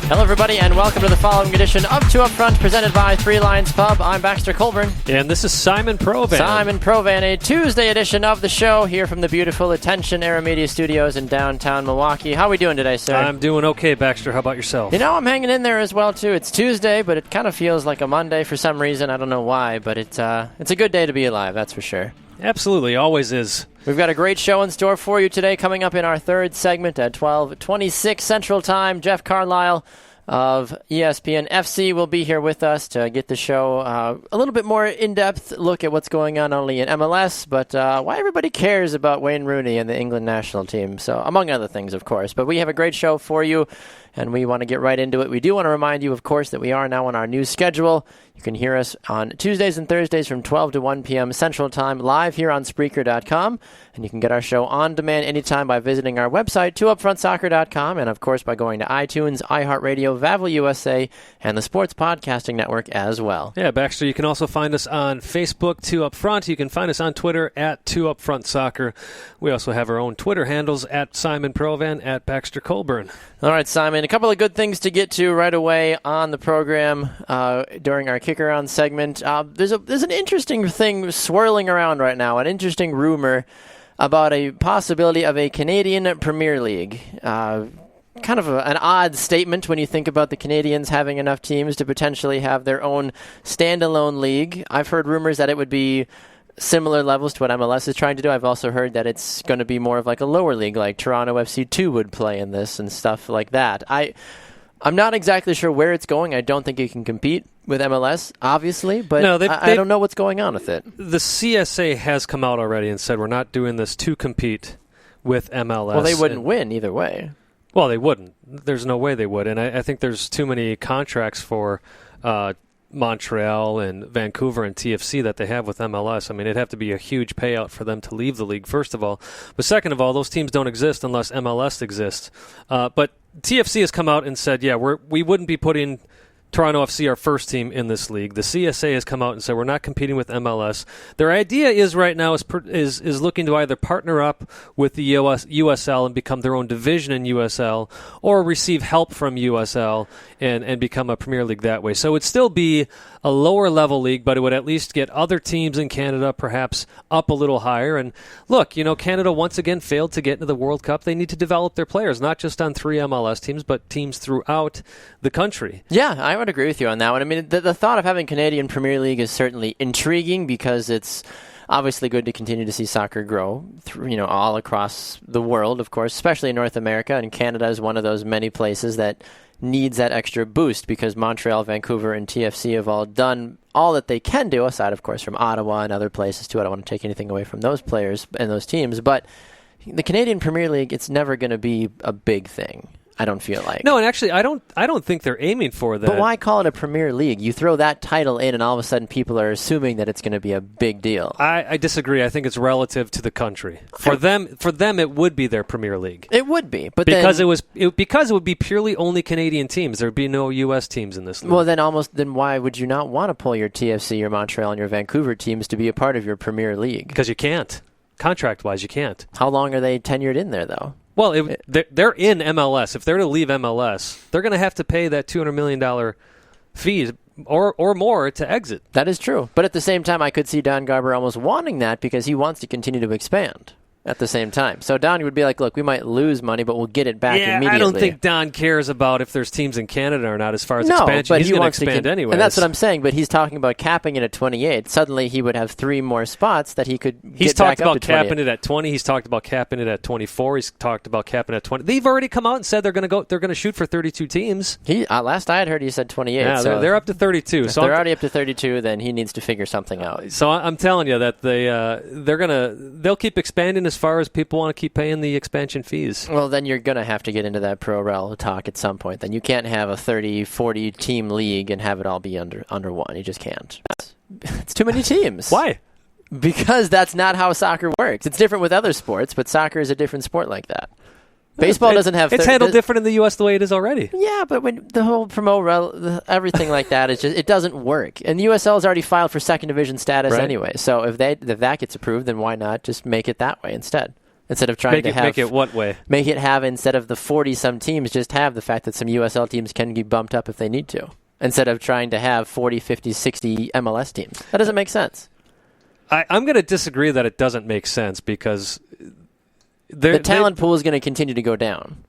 Hello, everybody, and welcome to the following edition of Two Up Front, presented by Three Lions Pub. I'm Baxter Colburn. And this is Simon Provan. Simon Provan, a Tuesday edition of the show here from the beautiful Attention Era Media Studios in downtown Milwaukee. How are we doing today, sir? I'm doing okay, Baxter. How about yourself? You know, I'm hanging in there as well, too. It's Tuesday, but it kind of feels like a Monday for some reason. I don't know why, but it's a good day to be alive, that's for sure. Absolutely, always is. We've got a great show in store for you today. Coming up in our third segment at 12:26 Central Time, Jeff Carlisle of ESPN FC will be here with us to get the show a little bit more in-depth look at what's going on not only in MLS, but why everybody cares about Wayne Rooney and the England national team. So, among other things, of course. But we have a great show for you, and we want to get right into it. We do want to remind you, of course, that we are now on our new schedule. You can hear us on Tuesdays and Thursdays from 12 to 1 p.m. Central Time, live here on Spreaker.com. And you can get our show on demand anytime by visiting our website, twoupfrontsoccer.com, and, of course, by going to iTunes, iHeartRadio, Vavel USA, and the Sports Podcasting Network as well. Yeah, Baxter, you can also find us on Facebook, Two Up Front. You can find us on Twitter, at Two Up Front Soccer. We also have our own Twitter handles, at Simon Provan, at Baxter Colburn. All right, Simon, a couple of good things to get to right away on the program during our kick-around segment. There's an interesting thing swirling around right now, an interesting rumor about a possibility of a Canadian Premier League. Kind of an odd statement when you think about the Canadians having enough teams to potentially have their own standalone league. I've heard rumors that it would be similar levels to what MLS is trying to do. I've also heard that it's going to be more of like a lower league, like Toronto FC 2 would play in this and stuff like that. I'm not exactly sure where it's going. I don't think it can compete with MLS, obviously, but no, I don't know what's going on with it. The CSA has come out already and said we're not doing this to compete with MLS. Well, they wouldn't win either way. Well, they wouldn't. There's no way they would. And I think there's too many contracts for Montreal and Vancouver and TFC that they have with MLS. I mean, it'd have to be a huge payout for them to leave the league, first of all. But second of all, those teams don't exist unless MLS exists. But TFC has come out and said, yeah, we wouldn't be putting Toronto FC, our first team, in this league. The CSA has come out and said we're not competing with MLS. Their idea is right now is looking to either partner up with the USL and become their own division in USL, or receive help from USL and become a Premier League that way. So it'd still be a lower level league, but it would at least get other teams in Canada perhaps up a little higher. And look, Canada once again failed to get into the World Cup. They need to develop their players, not just on 3 MLS teams, but teams throughout the country. Yeah, I would agree with you on that one. I mean, the thought of having Canadian Premier League is certainly intriguing because it's obviously good to continue to see soccer grow, all across the world, of course, especially in North America. And Canada is one of those many places that needs that extra boost because Montreal, Vancouver, and TFC have all done all that they can do, aside, of course, from Ottawa and other places, too. I don't want to take anything away from those players and those teams. But the Canadian Premier League, it's never going to be a big thing, I don't feel like. No, and actually, I don't think they're aiming for that. But why call it a Premier League? You throw that title in, and all of a sudden people are assuming that it's going to be a big deal. I disagree. I think it's relative to the country. For them, it would be their Premier League. It would be, but because it would be purely only Canadian teams. There would be no U.S. teams in this league. Well, then why would you not want to pull your TFC, your Montreal, and your Vancouver teams to be a part of your Premier League? Because you can't. Contract-wise, you can't. How long are they tenured in there, though? Well, they're in MLS. If they're to leave MLS, they're going to have to pay that $200 million fee or more to exit. That is true. But at the same time, I could see Don Garber almost wanting that because he wants to continue to expand at the same time. So Don would be like, look, we might lose money, but we'll get it back immediately. I don't think Don cares about if there's teams in Canada or not as far as expansion. But he's going to expand anyway. And that's what I'm saying, but he's talking about capping it at 28. Suddenly he would have 3 more spots that he could He's get back talked about up to 28. capping it at 20. He's talked about capping it at 24. He's talked about capping it at 20. They've already come out and said they're going to shoot for 32 teams. Last I had heard he said 28. Yeah, so they're up to 32. If they're already up to 32, then he needs to figure something out. So I'm telling you that they'll keep expanding as far as people want to keep paying the expansion fees. Well, then you're going to have to get into that pro rel talk at some point. Then you can't have a 30, 40 team league and have it all be under one. You just can't. It's too many teams. Why? Because that's not how soccer works. It's different with other sports, but soccer is a different sport like that. Baseball doesn't have... It's handled different in the U.S. the way it is already. Yeah, but when the whole everything like that, it doesn't work. And the USL has already filed for second division status anyway. So if that gets approved, then why not just make it that way instead? Instead of trying to make it what way? Make it have, instead of the 40-some teams, just have the fact that some USL teams can be bumped up if they need to. Instead of trying to have 40, 50, 60 MLS teams. That doesn't make sense. I'm going to disagree that it doesn't make sense because the talent pool is going to continue to go down.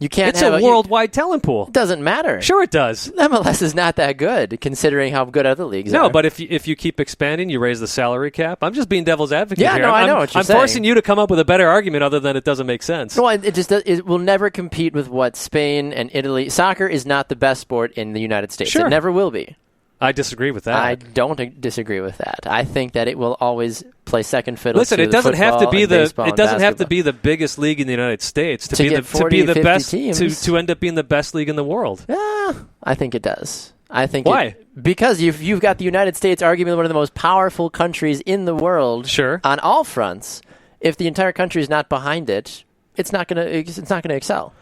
You can't. It's a worldwide talent pool. It doesn't matter. Sure, it does. MLS is not that good, considering how good other leagues are. No, but if you keep expanding, you raise the salary cap. I'm just being devil's advocate here. Yeah, no, I know what you're saying. I'm forcing you to come up with a better argument other than it doesn't make sense. No, it will never compete with what Spain and Italy. Soccer is not the best sport in the United States. Sure. It never will be. I disagree with that. I don't disagree with that. I think that it will always play second fiddle. Listen, to it doesn't have to be the be the biggest league in the United States to be the best teams. to end up being the best league in the world. Yeah, I think it does. I think why? Because you've got the United States, arguably one of the most powerful countries in the world. Sure. On all fronts. If the entire country is not behind it, it's not going to excel.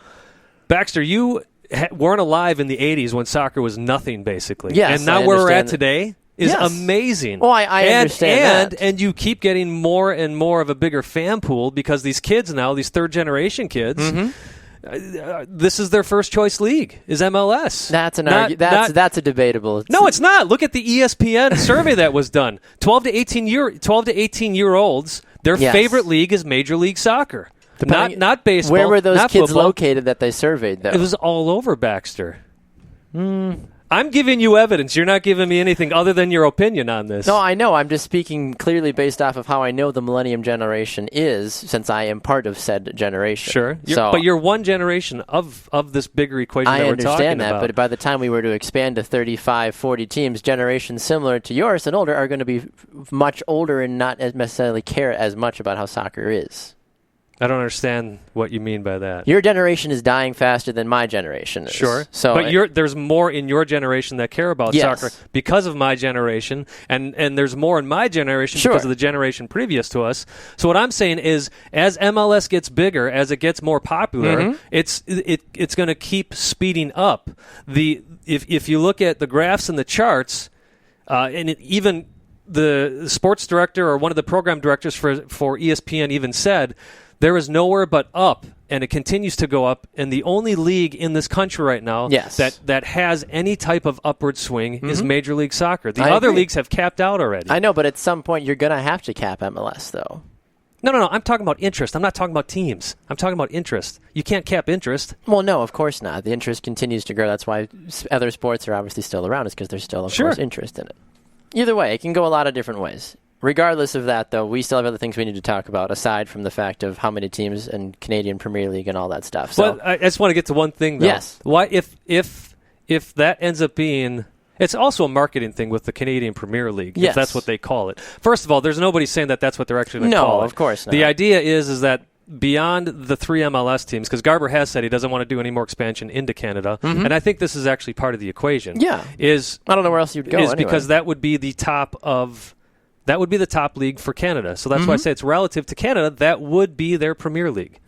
Baxter, you weren't alive in the 80s when soccer was nothing, basically. Yes, and now where we're at today is amazing. Oh, I understand that. And you keep getting more and more of a bigger fan pool because these kids now, these third-generation kids, this is their first-choice league, is MLS. That's that's a debatable. No, it's not. Look at the ESPN survey that was done. 12 to 18-year-olds, their favorite league is Major League Soccer. Not baseball. Where were those kids football. located that they surveyed, though? It was all over, Baxter. I'm giving you evidence. You're not giving me anything other than your opinion on this. No, I know. I'm just speaking clearly based off of how I know the millennium generation is, since I am part of said generation. Sure. But you're one generation of this bigger equation that we're talking about. I understand that, but by the time we were to expand to 35, 40 teams, generations similar to yours and older are going to be much older and not necessarily care as much about how soccer is. I don't understand what you mean by that. Your generation is dying faster than my generation is. Sure. But there's more in your generation that care about soccer because of my generation, and there's more in my generation because of the generation previous to us. So what I'm saying is, as MLS gets bigger, as it gets more popular, it's going to keep speeding up. If you look at the graphs and the charts, even the sports director or one of the program directors for ESPN even said, there is nowhere but up, and it continues to go up. And the only league in this country right now that has any type of upward swing is Major League Soccer. The other leagues have capped out already. I know, but at some point you're going to have to cap MLS, though. No. I'm talking about interest. I'm not talking about teams. I'm talking about interest. You can't cap interest. Well, no, of course not. The interest continues to grow. That's why other sports are obviously still around, is because there's still, of course, interest in it. Either way, it can go a lot of different ways. Regardless of that, though, we still have other things we need to talk about, aside from the fact of how many teams in Canadian Premier League and all that stuff. So, well, I just want to get to one thing, though. Yes. Why, if that ends up being... It's also a marketing thing with the Canadian Premier League, if that's what they call it. First of all, there's nobody saying that that's what they're actually going to call it. No, of course not. The idea is that beyond the 3 MLS teams, because Garber has said he doesn't want to do any more expansion into Canada, and I think this is actually part of the equation. Yeah. I don't know where else you'd go anyway. Because that would be the top league for Canada. So that's why I say it's relative to Canada. That would be their Premier League.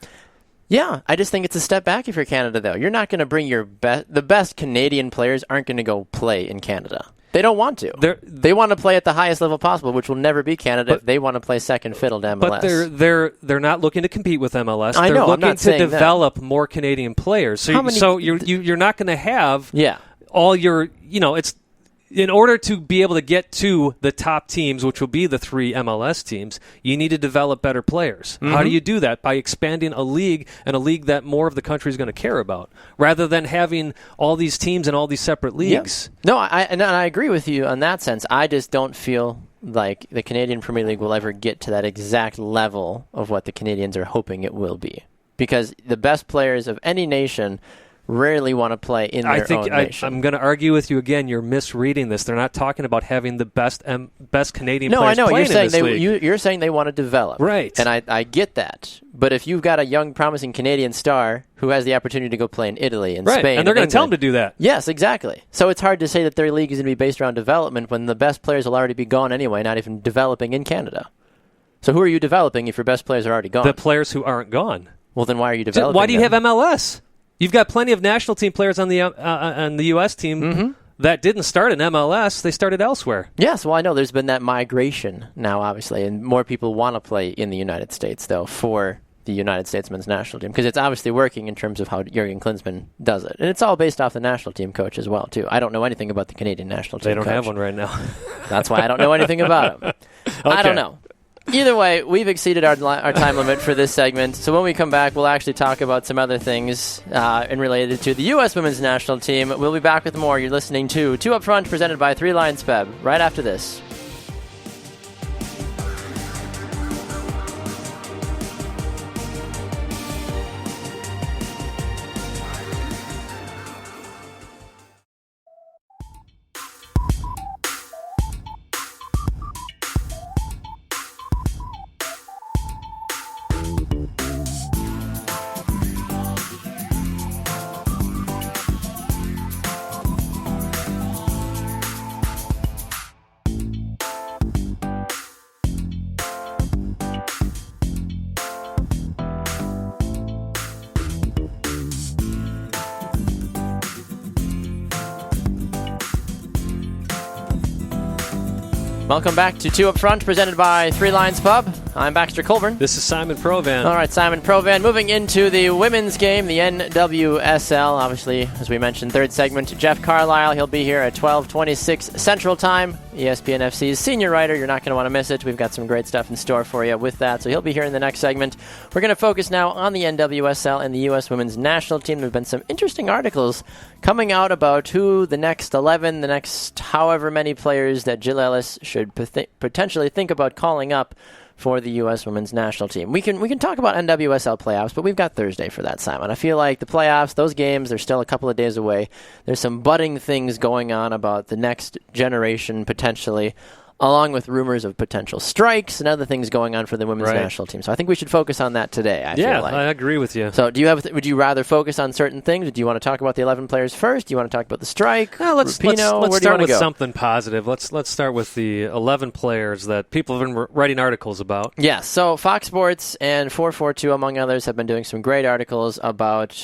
Yeah, I just think it's a step back if you're Canada, though. You're not going to bring the best Canadian players aren't going to go play in Canada. They don't want to. They want to play at the highest level possible, which will never be Canada if they want to play second fiddle to MLS. But they're not looking to compete with MLS. I know, they're looking I'm not to saying develop more Canadian players. So you're not going to have all your, it's in order to be able to get to the top teams, which will be the 3 MLS teams, you need to develop better players. How do you do that? By expanding a league, and a league that more of the country is going to care about, rather than having all these teams and all these separate leagues. Yeah. No, I agree with you on that sense. I just don't feel like the Canadian Premier League will ever get to that exact level of what the Canadians are hoping it will be. Because the best players of any nation rarely want to play in their own nation. I'm going to argue with you again. You're misreading this. They're not talking about having the best Canadian players playing in this league. You're saying they want to develop. Right. And I get that. But if you've got a young, promising Canadian star who has the opportunity to go play in Italy and Spain... and they're going to tell him to do that. Yes, exactly. So it's hard to say that their league is going to be based around development when the best players will already be gone anyway, not even developing in Canada. So who are you developing if your best players are already gone? The players who aren't gone. Well, then why are you developing Why do you have MLS? You've got plenty of national team players on the U.S. team that didn't start in MLS. They started elsewhere. Yes, well, I know there's been that migration now, obviously, and more people want to play in the United States, though, for the United States men's national team, because it's obviously working in terms of how Jurgen Klinsmann does it. And it's all based off the national team coach as well, too. I don't know anything about the Canadian national team They don't coach. have one right now. That's why I don't know anything about him. Okay. I don't know. Either way, we've exceeded our time limit for this segment. So when we come back, we'll actually talk about some other things and related to the U.S. women's national team. We'll be back with more. You're listening to Two Up Front, presented by Three Lions Peb, right after this. Welcome back to Two Up Front, presented by Three Lions Pub. I'm Baxter Colburn. This is Simon Provan. All right, Simon Provan. Moving into the women's game, the NWSL. Obviously, as we mentioned, third segment, Jeff Carlisle. He'll be here at 12:26 Central Time. ESPN FC's senior writer. You're not going to want to miss it. We've got some great stuff in store for you with that. So he'll be here in the next segment. We're going to focus now on the NWSL and the U.S. women's national team. There have been some interesting articles coming out about who the next 11, the next however many players that Jill Ellis should potentially think about calling up for the U.S. women's national team. We can talk about NWSL playoffs, but we've got Thursday for that, Simon. I feel like the playoffs, those games, they're still a couple of days away. There's some budding things going on about the next generation potentially, along with rumors of potential strikes and other things going on for the women's national team. So I think we should focus on that today, I feel like. I agree with you. So would you rather focus on certain things? Do you want to talk about the 11 players first? Do you want to talk about the strike? Let's Rapinoe? start with something positive. Let's start with the 11 players that people have been writing articles about. Yes, so Fox Sports and 442, among others, have been doing some great articles about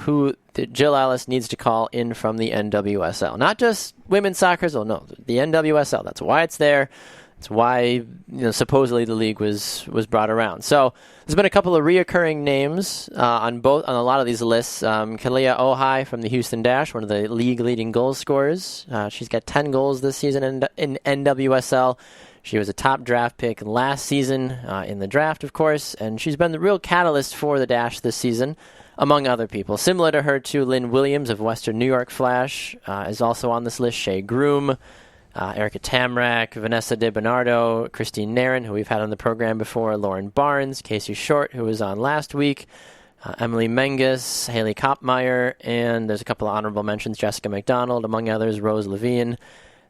who Jill Ellis needs to call in from the NWSL. Not just women's soccer, the NWSL. That's why it's there. That's why supposedly the league was brought around. So there's been a couple of reoccurring names on a lot of these lists. Kalia Ohai from the Houston Dash, one of the league leading goal scorers. She's got 10 goals this season in NWSL. She was a top draft pick last season in the draft, of course, and she's been the real catalyst for the Dash this season, among other people. Similar to her, too, Lynn Williams of Western New York Flash is also on this list. Shea Groom, Erica Tamrak, Vanessa DiBernardo, Christine Nairn, who we've had on the program before, Lauren Barnes, Casey Short, who was on last week, Emily Menges, Haley Kopmeyer, and there's a couple of honorable mentions, Jessica McDonald, among others, Rose Levine,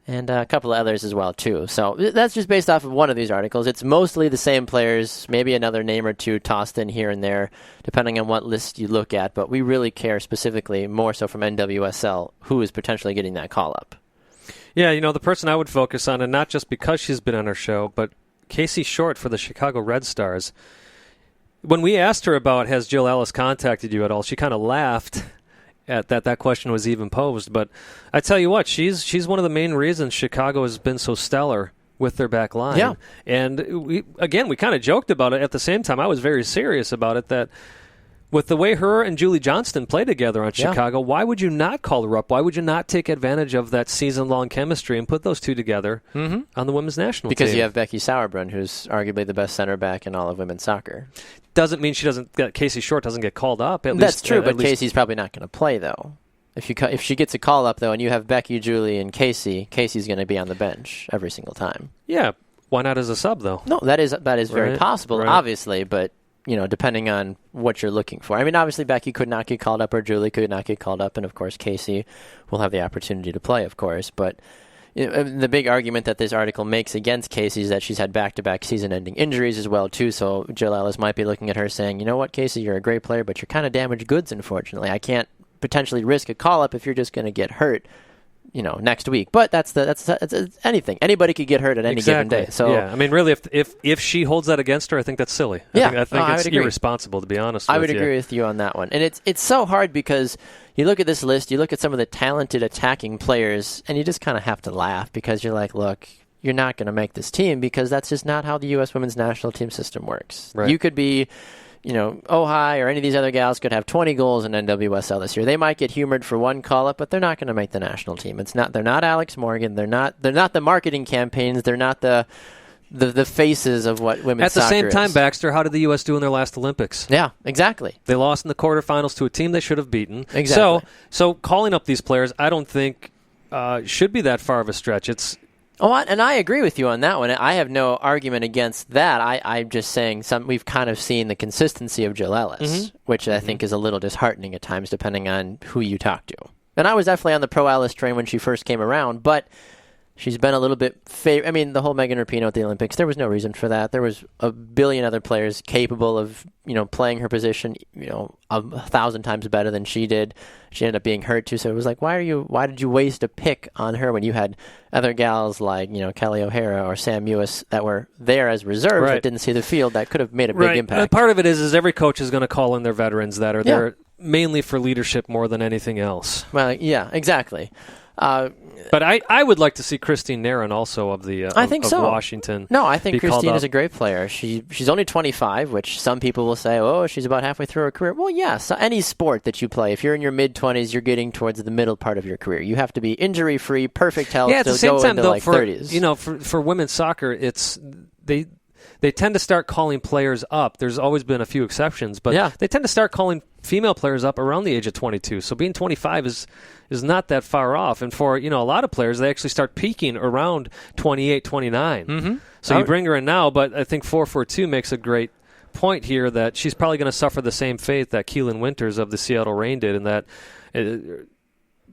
and a couple of others as well, too. So that's just based off of one of these articles. It's mostly the same players, maybe another name or two tossed in here and there, depending on what list you look at. But we really care specifically, more so from NWSL, who is potentially getting that call-up. Yeah, the person I would focus on, and not just because she's been on our show, but Casey Short for the Chicago Red Stars. When we asked her about, has Jill Ellis contacted you at all, she kind of laughed at that question was even posed. But I tell you what, she's one of the main reasons Chicago has been so stellar with their back line. Yeah. And we kind of joked about it. At the same time, I was very serious about it, that with the way her and Julie Johnston play together on Chicago, why would you not call her up? Why would you not take advantage of that season-long chemistry and put those two together on the women's national team? Because you have Becky Sauerbrunn, who's arguably the best center back in all of women's soccer. Doesn't mean Casey Short doesn't get called up. That's true, but Casey's probably not going to play, though. If she gets a call up, though, and you have Becky, Julie, and Casey's going to be on the bench every single time. Yeah, why not as a sub, though? No, that is very possible, obviously, but depending on what you're looking for. I mean, obviously, Becky could not get called up, or Julie could not get called up, and of course, Casey will have the opportunity to play, of course. But the big argument that this article makes against Casey is that she's had back-to-back season-ending injuries as well, too. So Jill Ellis might be looking at her saying, you know what, Casey, you're a great player, but you're kind of damaged goods, unfortunately. I can't potentially risk a call-up if you're just going to get hurt, next week. But that's anything. Anybody could get hurt at any given day. So yeah, I mean, really, if she holds that against her, I think that's silly. I think it's irresponsible, to be honest. I would agree with you on that one. And it's so hard because you look at this list, you look at some of the talented attacking players, and you just kind of have to laugh because you're like, look, you're not going to make this team because that's just not how the U.S. women's national team system works. Right. You could be Ojai or any of these other gals could have 20 goals in NWSL this year. They might get humored for one call-up, but they're not going to make the national team. They're not Alex Morgan. They're not the marketing campaigns. They're not the faces of what women's soccer is. At the same time, Baxter, how did the U.S. do in their last Olympics? Yeah, exactly. They lost in the quarterfinals to a team they should have beaten. Exactly. So calling up these players, I don't think should be that far of a stretch. And I agree with you on that one. I have no argument against that. I'm just saying we've kind of seen the consistency of Jill Ellis, which I think is a little disheartening at times, depending on who you talk to. And I was definitely on the pro Ellis train when she first came around, but she's been a little bit the whole Megan Rapinoe at the Olympics, there was no reason for that. There was a billion other players capable of, playing her position, 1,000 times better than she did. She ended up being hurt too, so it was like, why did you waste a pick on her when you had other gals like, Kelly O'Hara or Sam Mewis that were there as reserves that didn't see the field that could have made a big impact. And part of it is every coach is going to call in their veterans that are there mainly for leadership more than anything else. Well, yeah, exactly. But I would like to see Christine Nairn also of Washington. No, I think Christine is a great player. She's only 25, which some people will say, she's about halfway through her career. Well, yeah, so any sport that you play, if you're in your mid-20s, you're getting towards the middle part of your career. You have to be injury-free, perfect health at the same time, into though, 30s. For women's soccer, they tend to start calling players up. There's always been a few exceptions, but they tend to start calling female players up around the age of 22. So being 25 is not that far off. And for a lot of players, they actually start peaking around 28, 29. Mm-hmm. So you bring her in now, but I think 442 makes a great point here that she's probably going to suffer the same fate that Keelan Winters of the Seattle Reign did, in that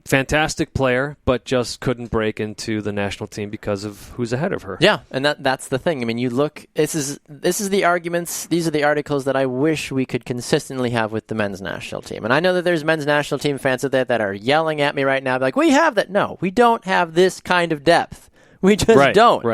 fantastic player, but just couldn't break into the national team because of who's ahead of her. Yeah, and that's the thing. I mean, you look. This is the arguments. These are the articles that I wish we could consistently have with the men's national team. And I know that there's men's national team fans out there that are yelling at me right now, like, "We have that." No, we don't have this kind of depth. We just don't.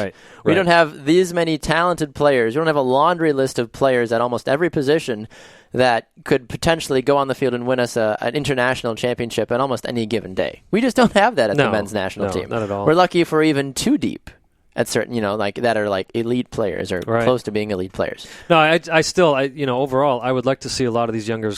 We don't have these many talented players. We don't have a laundry list of players at almost every position that could potentially go on the field and win us an international championship at almost any given day. We just don't have that at the men's national team. Not at all. We're lucky if we're even too deep at certain, that are like elite players or close to being elite players. No, I still, overall, I would like to see a lot of these younger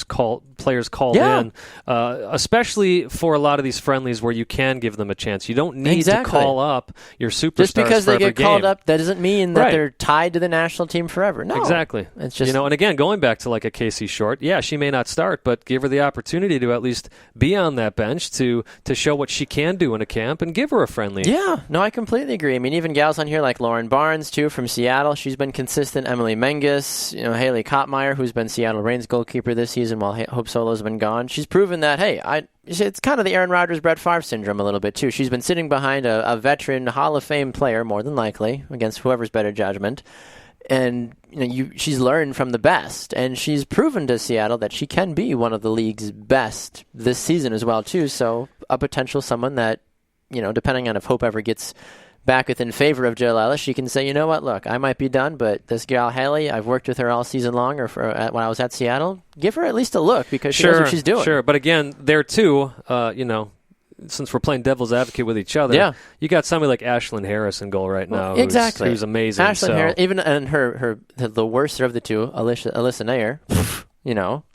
players called in, especially for a lot of these friendlies where you can give them a chance. You don't need to call up your superstars just because for they get game. called up. That doesn't mean that they're tied to the national team forever. No, exactly. It's just and again, going back to like a Casey Short, she may not start, but give her the opportunity to at least be on that bench to show what she can do in a camp and give her a friendly. Yeah, no, I completely agree. I mean, even gals on here like Lauren Barnes too from Seattle, she's been consistent. Emily Menges, Haley Kottmeyer, who's been Seattle Reign's goalkeeper this season while Hope Solo's been gone. She's proven that it's kind of the Aaron Rodgers, Brett Favre syndrome a little bit too. She's been sitting behind a veteran Hall of Fame player more than likely against whoever's better judgment. And she's learned from the best, and she's proven to Seattle that she can be one of the league's best this season as well too. So a potential someone that, depending on if Hope ever gets back within favor of Jill Ellis, she can say, you know what, look, I might be done, but this gal Haley, I've worked with her all season long when I was at Seattle. Give her at least a look because she knows what she's doing. Sure, but again, there too, since we're playing devil's advocate with each other, you got somebody like Ashlyn Harris in goal right now. Exactly. Who's amazing. Ashlyn Harris, even and the worst of the two, Alyssa Nair.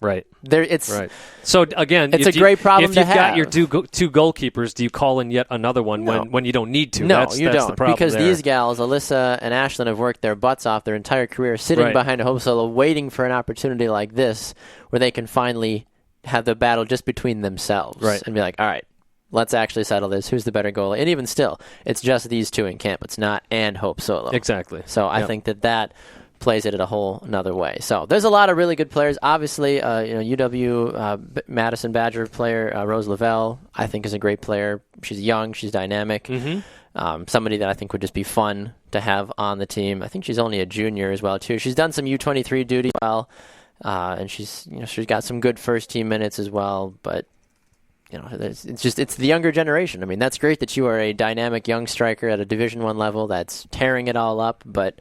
Right. Right. So again, it's a great problem to have. If you've got your two goalkeepers, do you call in yet another one when you don't need to? No, that's don't. The problem because there. These gals, Alyssa and Ashlyn, have worked their butts off their entire career sitting behind a Hope Solo, waiting for an opportunity like this where they can finally have the battle just between themselves and be like, all right, let's actually settle this. Who's the better goalie? And even still, it's just these two in camp. It's not and Hope Solo. Exactly. So I think that plays it in a whole another way. So there's a lot of really good players. Obviously, UW Madison Badger player Rose Lavelle, I think, is a great player. She's young. She's dynamic. Mm-hmm. Somebody that I think would just be fun to have on the team. I think she's only a junior as well too. She's done some U23 duty as well, and she's got some good first team minutes as well. But it's the younger generation. I mean, that's great that you are a dynamic young striker at a Division I level that's tearing it all up, but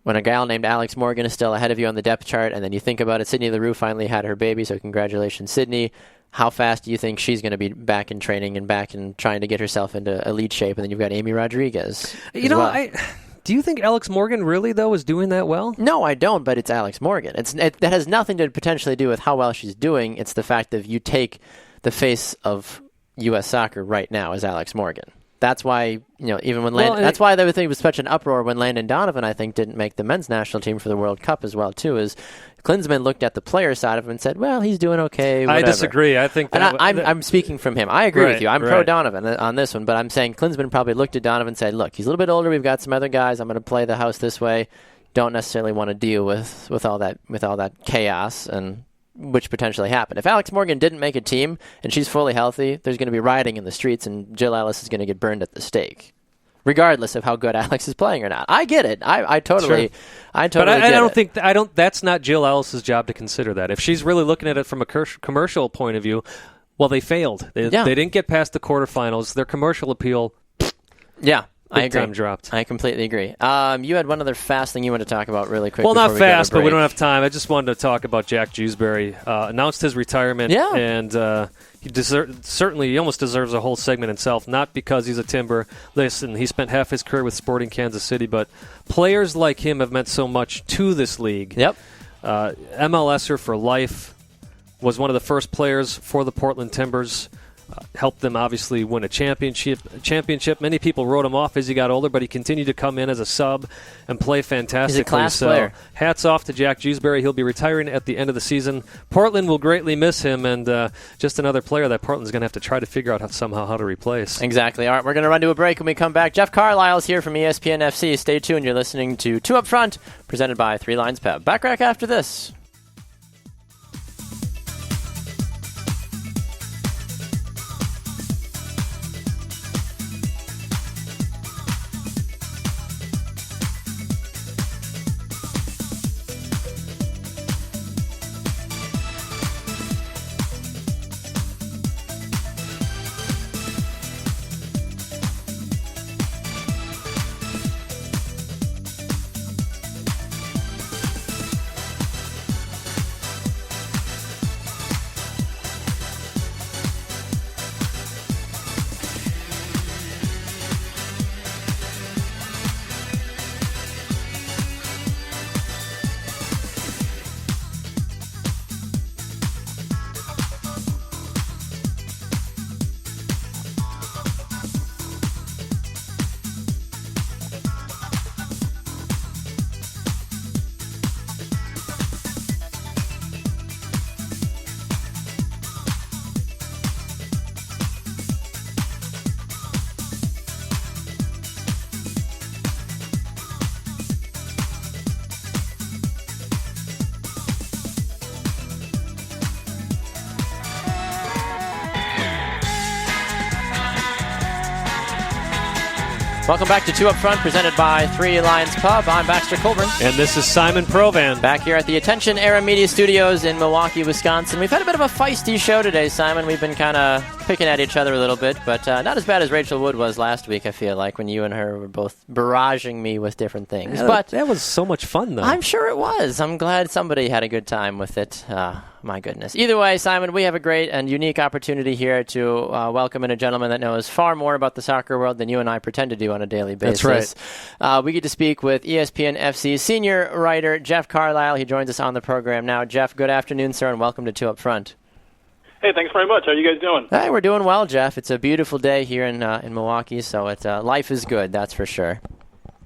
when a gal named Alex Morgan is still ahead of you on the depth chart, and then you think about it, Sydney LaRue finally had her baby, so congratulations, Sydney. How fast do you think she's going to be back in training and back in trying to get herself into elite shape? And then you've got Amy Rodriguez. Do Do you think Alex Morgan really, though, is doing that well? No, I don't, but it's Alex Morgan. That has nothing to potentially do with how well she's doing. It's the fact that you take the face of U.S. soccer right now as Alex Morgan. That's why, even when that's why I think it was such an uproar when Landon Donovan, I think, didn't make the men's national team for the World Cup as well, too, is Klinsmann looked at the player side of him and said, well, he's doing okay, whatever. I disagree. I think that... And I'm speaking from him. I agree with you. I'm pro-Donovan on this one, but I'm saying Klinsmann probably looked at Donovan and said, look, he's a little bit older. We've got some other guys. I'm going to play the house this way. Don't necessarily want to deal with all that chaos and which potentially happened. If Alex Morgan didn't make a team and she's fully healthy, there's going to be rioting in the streets and Jill Ellis is going to get burned at the stake, regardless of how good Alex is playing or not. I get it. I totally get it. I don't. That's not Jill Ellis's job to consider that. If she's really looking at it from a commercial point of view, well, they failed. They didn't get past the quarterfinals. Their commercial appeal. Yeah. I agree. Time dropped. I completely agree. You had one other fast thing you wanted to talk about really quick. Well, not fast, but we don't have time. I just wanted to talk about Jack Jewsbury. Announced his retirement, and he almost deserves a whole segment himself, not because he's a Timber. Listen, he spent half his career with Sporting Kansas City, but players like him have meant so much to this league. Yep. MLSer for life, was one of the first players for the Portland Timbers. Helped them obviously win a championship. Many people wrote him off as he got older, but he continued to come in as a sub and play fantastically. He's a class player. Hats off to Jack Jewsbury. He'll be retiring at the end of the season. Portland will greatly miss him, and just another player that Portland's going to have to try to figure out how to replace. Exactly. All right, we're going to run to a break. When we come back, Jeff Carlisle's here from ESPN FC. Stay tuned. You're listening to Two Up Front, presented by Three Lines Pep. Back after this. Welcome back to Two Up Front, presented by Three Lions Pub. I'm Baxter Colburn. And this is Simon Provan. Back here at the Attention Era Media Studios in Milwaukee, Wisconsin. We've had a bit of a feisty show today, Simon. We've been kind of picking at each other a little bit, but not as bad as Rachel Wood was last week, I feel like, when you and her were both barraging me with different things. Yeah, but that was so much fun, though. I'm sure it was. I'm glad somebody had a good time with it. My goodness. Either way, Simon, we have a great and unique opportunity here to welcome in a gentleman that knows far more about the soccer world than you and I pretend to do on a daily basis. That's right. We get to speak with ESPN FC senior writer Jeff Carlisle. He joins us on the program now. Jeff, good afternoon, sir, and welcome to Two Up Front. Hey, thanks very much. How are you guys doing? Hey, we're doing well, Jeff. It's a beautiful day here in Milwaukee, so life is good, that's for sure.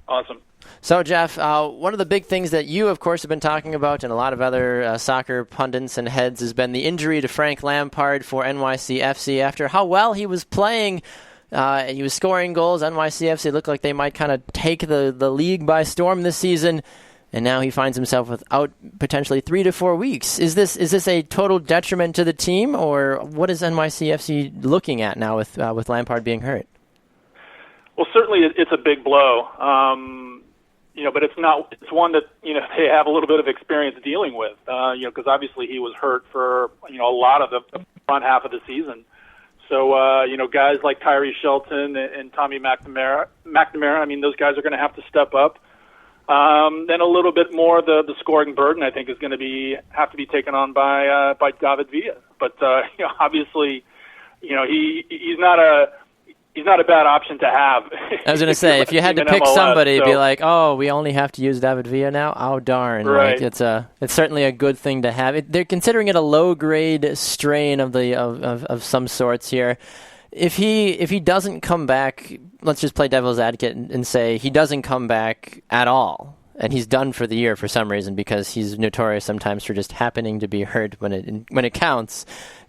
Awesome. So, Jeff, one of the big things that you, of course, have been talking about and a lot of other soccer pundits and heads has been the injury to Frank Lampard for NYCFC. After how well he was playing, he was scoring goals. NYCFC looked like they might kind of take the league by storm this season, and now he finds himself without potentially 3 to 4 weeks. Is this a total detriment to the team, or what is NYCFC looking at now with Lampard being hurt? Well, certainly it's a big blow. But it's not. It's one that they have a little bit of experience dealing with. Because obviously he was hurt for a lot of the front half of the season. So guys like Tyree Shelton and Tommy McNamara. I mean, those guys are going to have to step up. Then a little bit more the scoring burden, I think, is going to have to be taken on by David Villa. But obviously, he's not he's not a bad option to have. I was going to say, if you had to pick MLS, somebody, it'd be like, oh, we only have to use David Villa now? Oh, darn. Right. Like, it's certainly a good thing to have. They're considering it a low-grade strain of some sorts here. If he doesn't come back, let's just play devil's advocate and say he doesn't come back at all, and he's done for the year for some reason because he's notorious sometimes for just happening to be hurt when it counts.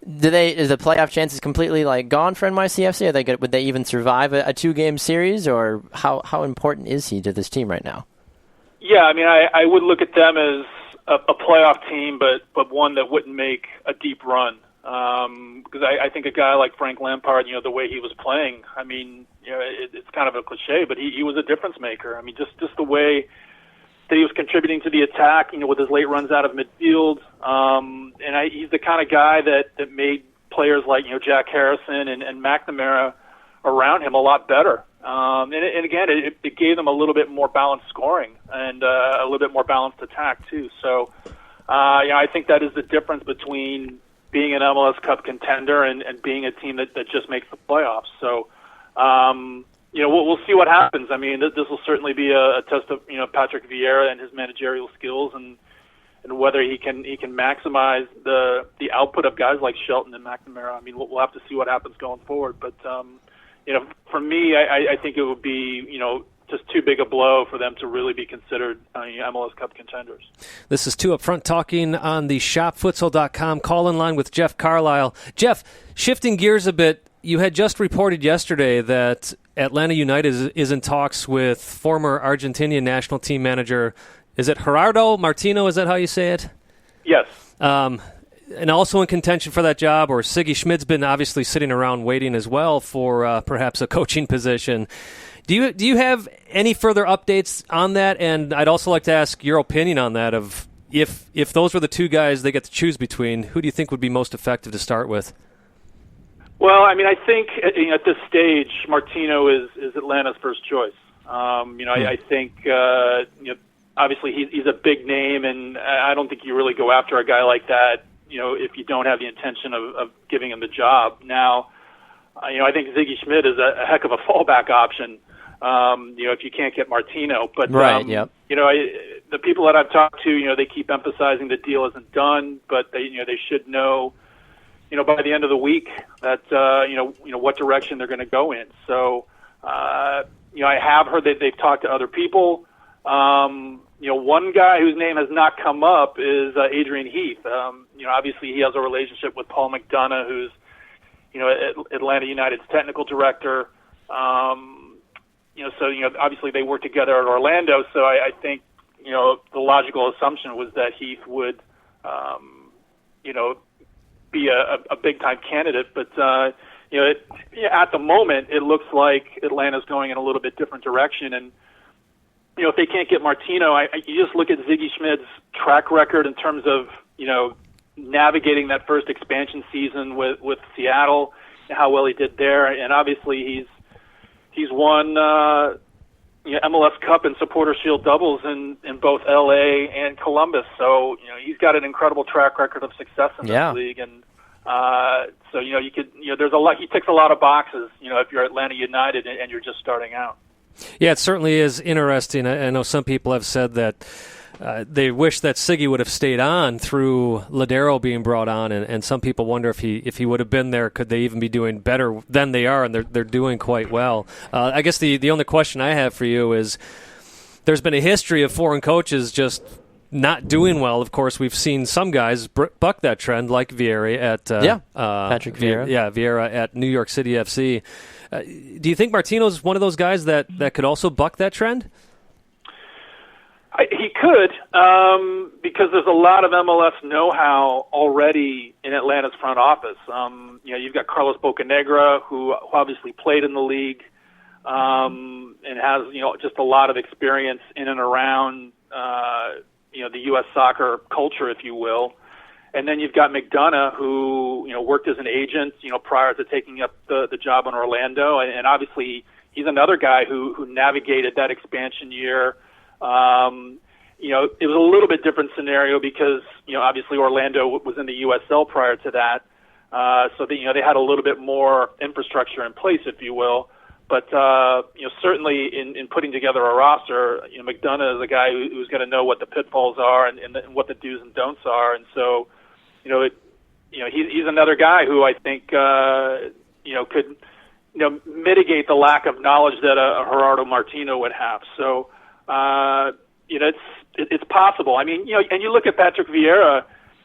Is the playoff chances completely gone for NYCFC? Would they even survive a 2-game series, or how important is he to this team right now? Yeah, I mean, I would look at them as a playoff team, but one that wouldn't make a deep run. Because I think a guy like Frank Lampard, the way he was playing, I mean, it's kind of a cliche, but he was a difference maker. I mean, just the way that he was contributing to the attack, with his late runs out of midfield. He's the kind of guy that made players like, Jack Harrison and McNamara around him a lot better. And again, it gave them a little bit more balanced scoring and a little bit more balanced attack too. So, I think that is the difference between being an MLS Cup contender and being a team that just makes the playoffs. So, we'll see what happens. I mean, this will certainly be a test of Patrick Vieira and his managerial skills and whether he can maximize the output of guys like Shelton and McNamara. I mean, we'll have to see what happens going forward. But for me, I think it would be just too big a blow for them to really be considered MLS Cup contenders. This is Two Up Front talking on the shopfutsal.com call-in line with Jeff Carlisle. Jeff, shifting gears a bit, you had just reported yesterday that Atlanta United is in talks with former Argentinian national team manager, is it Gerardo Martino, is that how you say it? Yes. And also in contention for that job, or Siggy Schmid's been obviously sitting around waiting as well for perhaps a coaching position. Do you have any further updates on that? And I'd also like to ask your opinion on that of if those were the two guys they get to choose between, who do you think would be most effective to start with? Well, I mean, I think at this stage, Martino is Atlanta's first choice. I think obviously he's a big name, and I don't think you really go after a guy like that, if you don't have the intention of giving him the job. Now, I think Siggy Schmid is a heck of a fallback option. If you can't get Martino, but right, yep. The people that I've talked to, they keep emphasizing the deal isn't done, but they should know, by the end of the week that what direction they're going to go in. So, I have heard that they've talked to other people. One guy whose name has not come up is Adrian Heath. Obviously he has a relationship with Paul McDonough, who's Atlanta United's technical director. Obviously they work together at Orlando. So I think, the logical assumption was that Heath would, be a big time candidate. But, at the moment it looks like Atlanta's going in a little bit different direction. And, if they can't get Martino, you just look at Siggy Schmid's track record in terms of, navigating that first expansion season with Seattle, and how well he did there. And obviously he's won MLS Cup and Supporter Shield doubles in both LA and Columbus. So, he's got an incredible track record of success in this league. And you could, there's a lot, he ticks a lot of boxes, if you're Atlanta United and you're just starting out. Yeah, it certainly is interesting. I know some people have said that they wish that Siggy would have stayed on through Ladero being brought on, and some people wonder if he would have been there, could they even be doing better than they are, and they're doing quite well. I guess the only question I have for you is, there's been a history of foreign coaches just not doing well. Of course, we've seen some guys buck that trend, like Vieira at Patrick Vieira. Vieira at New York City FC. Do you think Martino's one of those guys that could also buck that trend? He could, because there's a lot of MLS know-how already in Atlanta's front office. You've got Carlos Bocanegra, who obviously played in the league, and has just a lot of experience in and around the U.S. soccer culture, if you will. And then you've got McDonough, who worked as an agent prior to taking up the job in Orlando, and obviously he's another guy who navigated that expansion year. It was a little bit different scenario because obviously Orlando was in the USL prior to that, so they had a little bit more infrastructure in place, if you will. But certainly in putting together a roster, McDonough is a guy who's going to know what the pitfalls are and what the do's and don'ts are. And so, he's another guy who I think could mitigate the lack of knowledge that a Gerardo Martino would have. So it's possible. I mean, and you look at Patrick Vieira,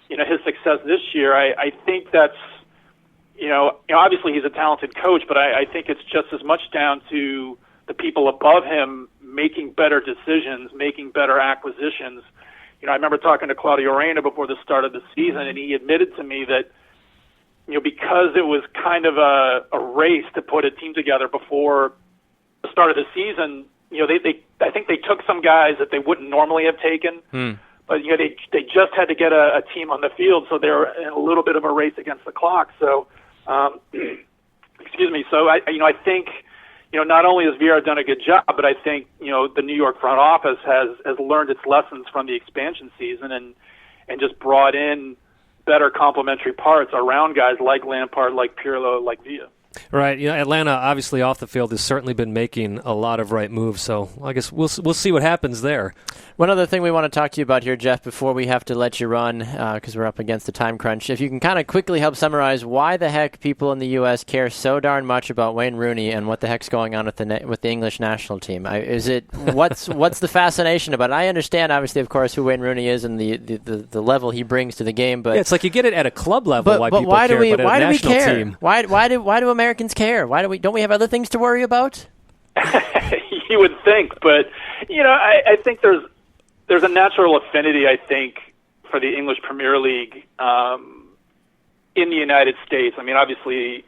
his success this year. I think that's obviously he's a talented coach, but I think it's just as much down to the people above him making better decisions, making better acquisitions. I remember talking to Claudio Reyna before the start of the season, and he admitted to me that, because it was kind of a race to put a team together before the start of the season, I think they took some guys that they wouldn't normally have taken, but they just had to get a team on the field, so they were in a little bit of a race against the clock. So, excuse me. So I think not only has Vieira done a good job, but I think the New York front office has learned its lessons from the expansion season and just brought in better complementary parts around guys like Lampard, like Pirlo, like Villa. Right. Atlanta, obviously, off the field has certainly been making a lot of right moves. So I guess we'll see what happens there. One other thing we want to talk to you about here, Jeff, before we have to let you run, because we're up against the time crunch. If you can kind of quickly help summarize why the heck people in the U.S. care so darn much about Wayne Rooney and what the heck's going on with the English national team. What's the fascination about it? I understand, obviously, of course, who Wayne Rooney is and the level he brings to the game, but it's like you get it at a club level. But why do we care? Team. Why do Americans care? Don't we have other things to worry about? You would think, but I think there's a natural affinity, I think, for the English Premier League in the United States. I mean, obviously,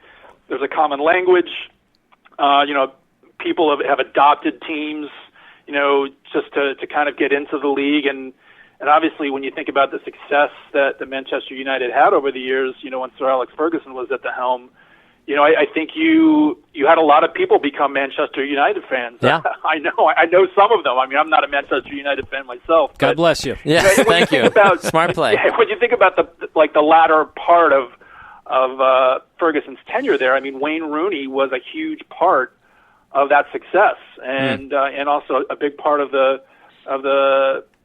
there's a common language. People have adopted teams, just to kind of get into the league. And obviously, when you think about the success that the Manchester United had over the years, when Sir Alex Ferguson was at the helm, I think you had a lot of people become Manchester United fans. Yeah. I know some of them. I mean, I'm not a Manchester United fan myself. God bless you. Yeah, thank you. Smart play. Yeah, when you think about the latter part of Ferguson's tenure there, I mean, Wayne Rooney was a huge part of that success, and also a big part of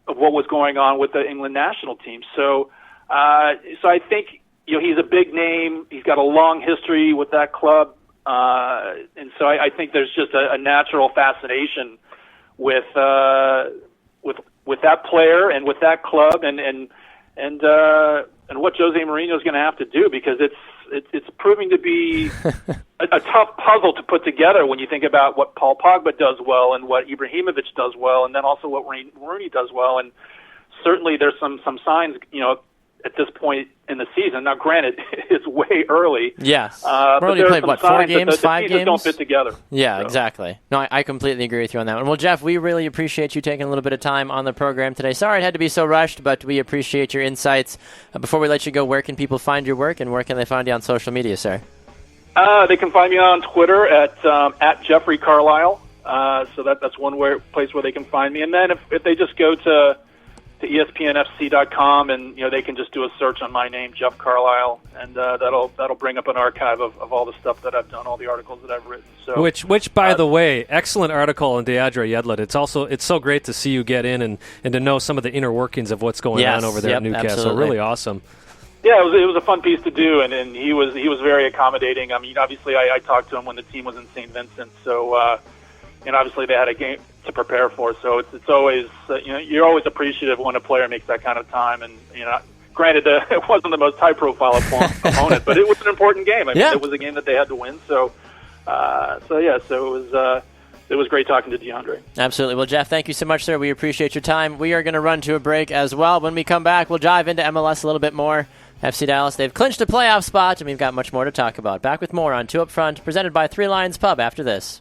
what was going on with the England national team. So I think. He's a big name. He's got a long history with that club, and so I think there's just a natural fascination with that player and with that club, and what Jose Mourinho is going to have to do, because it's proving to be a tough puzzle to put together when you think about what Paul Pogba does well and what Ibrahimovic does well, and then also what Rooney does well, and certainly there's some signs, at this point in the season. Now, granted, it's way early. Yes. But only played, 4 games, 5 games? Don't fit together. Yeah, so. Exactly. No, I completely agree with you on that one. Well, Jeff, we really appreciate you taking a little bit of time on the program today. Sorry it had to be so rushed, but we appreciate your insights. Before we let you go, where can people find your work, and where can they find you on social media, sir? They can find me on Twitter at Jeffrey Carlisle. So that's one place where they can find me. And then if they just go to ESPNFC.com, and they can just do a search on my name, Jeff Carlisle, and that'll bring up an archive of all the stuff that I've done, all the articles that I've written. So, which by the way, excellent article on Deandre Yedlin. It's so great to see you get in and to know some of the inner workings of what's going on over there at Newcastle. Absolutely. Really awesome. Yeah, it was a fun piece to do, and he was very accommodating. I mean, obviously I talked to him when the team was in St. Vincent, so and obviously they had a game to prepare for, so it's always you're always appreciative when a player makes that kind of time, and granted it wasn't the most high profile opponent, but it was an important game. I mean, it was a game that they had to win, so it was great talking to DeAndre. Absolutely. Well, Jeff, thank you so much, sir. We appreciate your time. We are going to run to a break as well. When we come back, we'll dive into MLS a little bit more. FC Dallas, they've clinched a playoff spot, and we've got much more to talk about. Back with more on Two Up Front, presented by Three Lions Pub after this.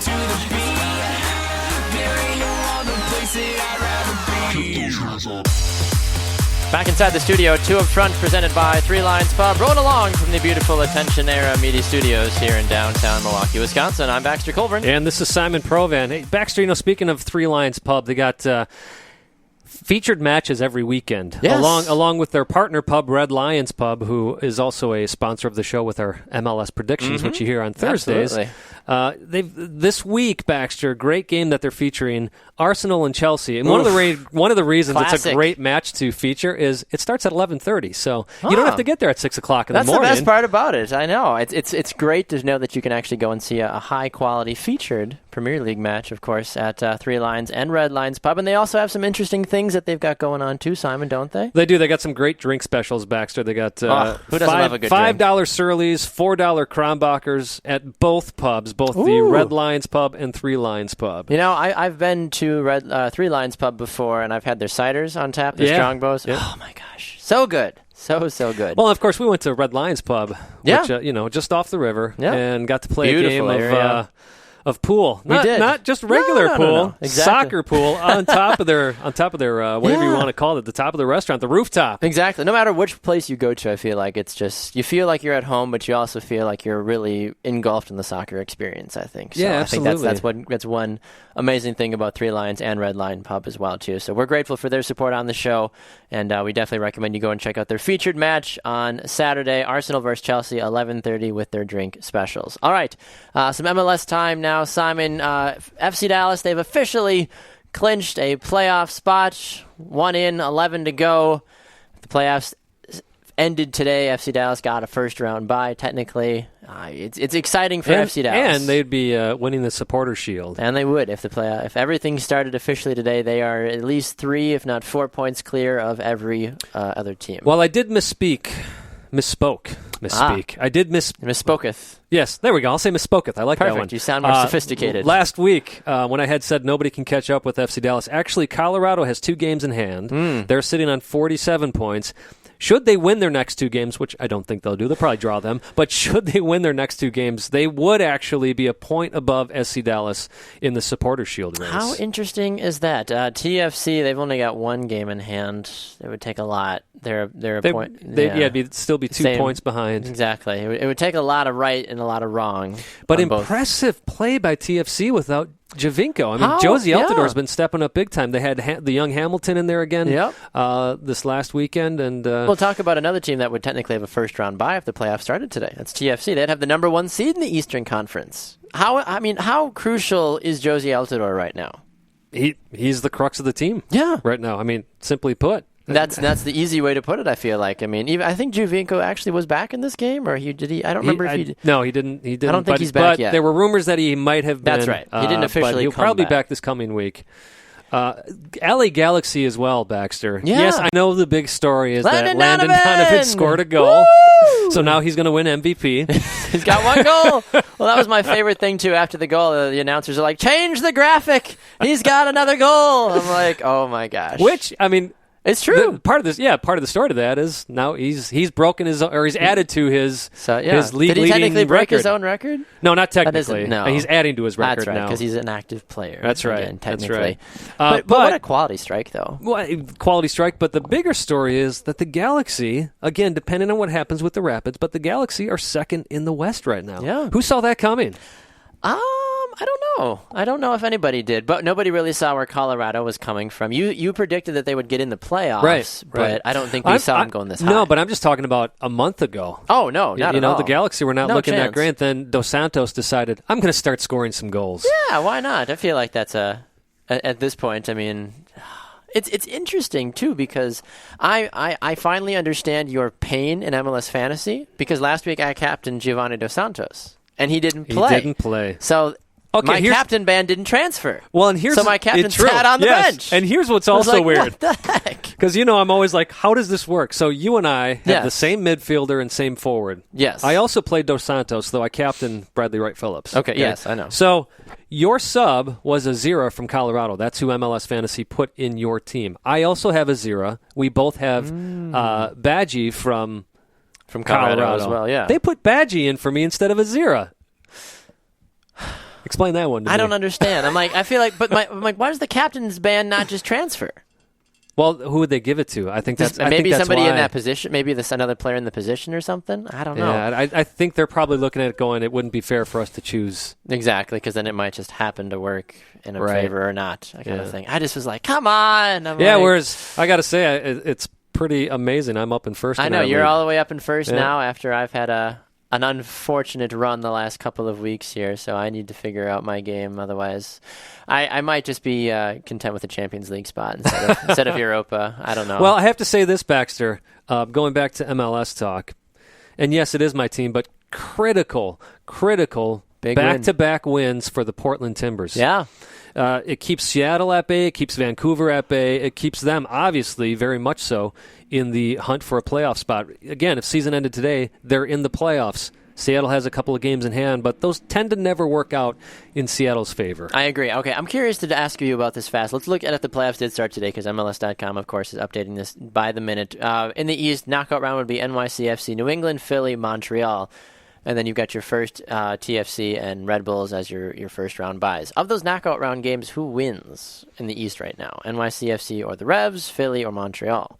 to the beat. There ain't no other place that I'd rather be. Back inside the studio, 2 Up Front, presented by Three Lions Pub. Rolling along from the beautiful Attention Era Media Studios here in downtown Milwaukee, Wisconsin. I'm Baxter Colburn. And this is Simon Provan. Hey, Baxter, speaking of Three Lions Pub, they got featured matches every weekend, along with their partner pub, Red Lions Pub, who is also a sponsor of the show with our MLS predictions, which you hear on Thursdays. This week, Baxter, great game that they're featuring, Arsenal and Chelsea. And one of the reasons it's a great match to feature is it starts at 11:30, so you don't have to get there at 6 o'clock in the morning. That's the best part about it. I know it's great to know that you can actually go and see a high quality featured Premier League match, of course, at Three Lions and Red Lions Pub, and they also have some interesting things that they've got going on too, Simon, don't they? They do. They got some great drink specials, Baxter. They got who doesn't love a good drink? $5 Surly's, $4 Kronbachers at both pubs, both the Red Lions Pub and Three Lions Pub. I've been to Three Lions Pub before, and I've had their ciders on tap, their Strongbows. Yeah. Oh my gosh, so good. So good. Well, of course, we went to Red Lions Pub, which, just off the river, and got to play a game of pool. Not just regular pool, no. Exactly. Soccer pool on top of their whatever you want to call it, the top of the restaurant, the rooftop. Exactly. No matter which place you go to, I feel like it's just, you feel like you're at home, but you also feel like you're really engulfed in the soccer experience, I think. So absolutely. I think that's one amazing thing about Three Lions and Red Lion Pub as well, too. So we're grateful for their support on the show, and we definitely recommend you go and check out their featured match on Saturday, Arsenal versus Chelsea, 11:30 with their drink specials. All right, some MLS time now. Simon, FC Dallas, they've officially clinched a playoff spot. 1 in, 11 to go. The playoffs ended today. FC Dallas got a first-round bye, technically. It's exciting for FC Dallas. And they'd be winning the Supporter Shield. And they would. If everything started officially today, they are at least 3, if not 4 points clear of every other team. Well, I did misspoke. I did Misspoketh. Yes, there we go. I'll say misspoketh. I like Perfect. that one. You sound more sophisticated. Last week, when I had said nobody can catch up with FC Dallas, actually Colorado has 2 games in hand. They're sitting on 47 points. Should they win their next 2 games, which I don't think they'll do, they'll probably draw them, but should they win their next 2 games, they would actually be a point above SC Dallas in the Supporter Shield race. How interesting is that? TFC, they've only got 1 game in hand. It would take a lot. They're a point. It'd still be 2 points behind. Exactly. It would take a lot of right and a lot of wrong. But impressive play by TFC without Javinko. I mean, Josie Altidore been stepping up big time. They had the young Hamilton in there again this last weekend. And we'll talk about another team that would technically have a first-round bye if the playoffs started today. That's TFC. They'd have the number 1 seed in the Eastern Conference. How crucial is Josie Altidore right now? He's the crux of the team right now. I mean, simply put. That's the easy way to put it, I feel like. I mean, I think Javinko actually was back in this game, or did he? I don't remember if he did. No, he didn't. He didn't. I don't think he's back yet. There were rumors that he might have been. That's right. He didn't officially but he'll come probably back. be back this coming week. LA Galaxy as well, Baxter. Yeah. Yes, I know the big story is Landon that Landon Donovan scored a goal. So now he's going to win MVP. He's got 1 goal. Well, that was my favorite thing, too. After the goal, the announcers are like, change the graphic. He's got another goal. I'm like, oh, my gosh. Which, I mean... It's true. Part of the story to that is now he's broken his, or he's added to his his league leading. Did he technically break record. his own record? No, not technically. No, he's adding to his record now because he's an active player. That's right. Again, technically. That's right. But what a quality strike, though. Well, quality strike. But the bigger story is that the Galaxy, again, depending on what happens with the Rapids, but the Galaxy are second in the West right now. Yeah. Who saw that coming? I don't know. I don't know if anybody did, but nobody really saw where Colorado was coming from. You predicted that they would get in the playoffs, right. But I don't think we saw them going this high. No, but I'm just talking about a month ago. Oh, no, not at all. The Galaxy were not looking that great. Then Dos Santos decided, I'm going to start scoring some goals. Yeah, why not? I feel like that's at this point, I mean... It's interesting, too, because I finally understand your pain in MLS Fantasy, because last week I captained Giovanni Dos Santos, and he didn't play. So... Okay, my captain band didn't transfer. Well, and so my captain sat on the bench. And here's what's also weird. What the heck? Because, I'm always like, how does this work? So you and I have the same midfielder and same forward. Yes. I also played Dos Santos, though I captained Bradley Wright Phillips. Okay, yes, I know. So your sub was a Zira from Colorado. That's who MLS Fantasy put in your team. I also have a Zira. We both have Badgie from Colorado as well, yeah. They put Badgie in for me instead of a Zira. Explain that one to me. I don't understand. I feel like, but I'm like, why does the captain's band not just transfer? Well, who would they give it to? I think that's somebody why. in that position. Maybe another player in the position or something. I don't know. Yeah, I think they're probably looking at it going, it wouldn't be fair for us to choose. Exactly, because then it might just happen to work in a favor or not, that kind of thing. I just was like, come on. Whereas I got to say, it's pretty amazing. I'm up in first. I know, you're all the way up in first now after I've had an unfortunate run the last couple of weeks here, so I need to figure out my game. Otherwise, I might just be content with the Champions League spot instead of Europa. I don't know. Well, I have to say this, Baxter, going back to MLS talk, and yes, it is my team, but critical Big back-to-back wins for the Portland Timbers. Yeah. It keeps Seattle at bay. It keeps Vancouver at bay. It keeps them, obviously, very much so, in the hunt for a playoff spot. Again, if season ended today, they're in the playoffs. Seattle has a couple of games in hand, but those tend to never work out in Seattle's favor. I agree. Okay, I'm curious to ask you about this fast. Let's look at if the playoffs did start today, because MLS.com, of course, is updating this by the minute. In the East, knockout round would be NYCFC, New England, Philly, Montreal. And then you've got your first TFC and Red Bulls as your first round buys. Of those knockout round games, who wins in the East right now? NYCFC or the Revs, Philly or Montreal?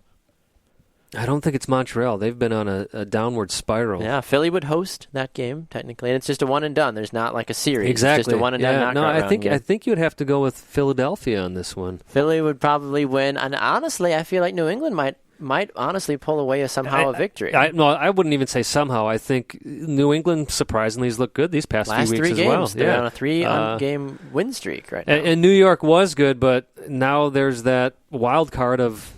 I don't think it's Montreal. They've been on a downward spiral. Yeah, Philly would host that game, technically. And it's just a one and done. There's not like a series. Exactly. It's just a one and done knockout round game. I think you'd have to go with Philadelphia on this one. Philly would probably win. And honestly, I feel like New England might honestly pull away a victory. I wouldn't even say somehow. I think New England surprisingly has looked good these past few weeks as well. Last 3 games. They're on a 3-game win streak right now. And New York was good, but now there's that wild card of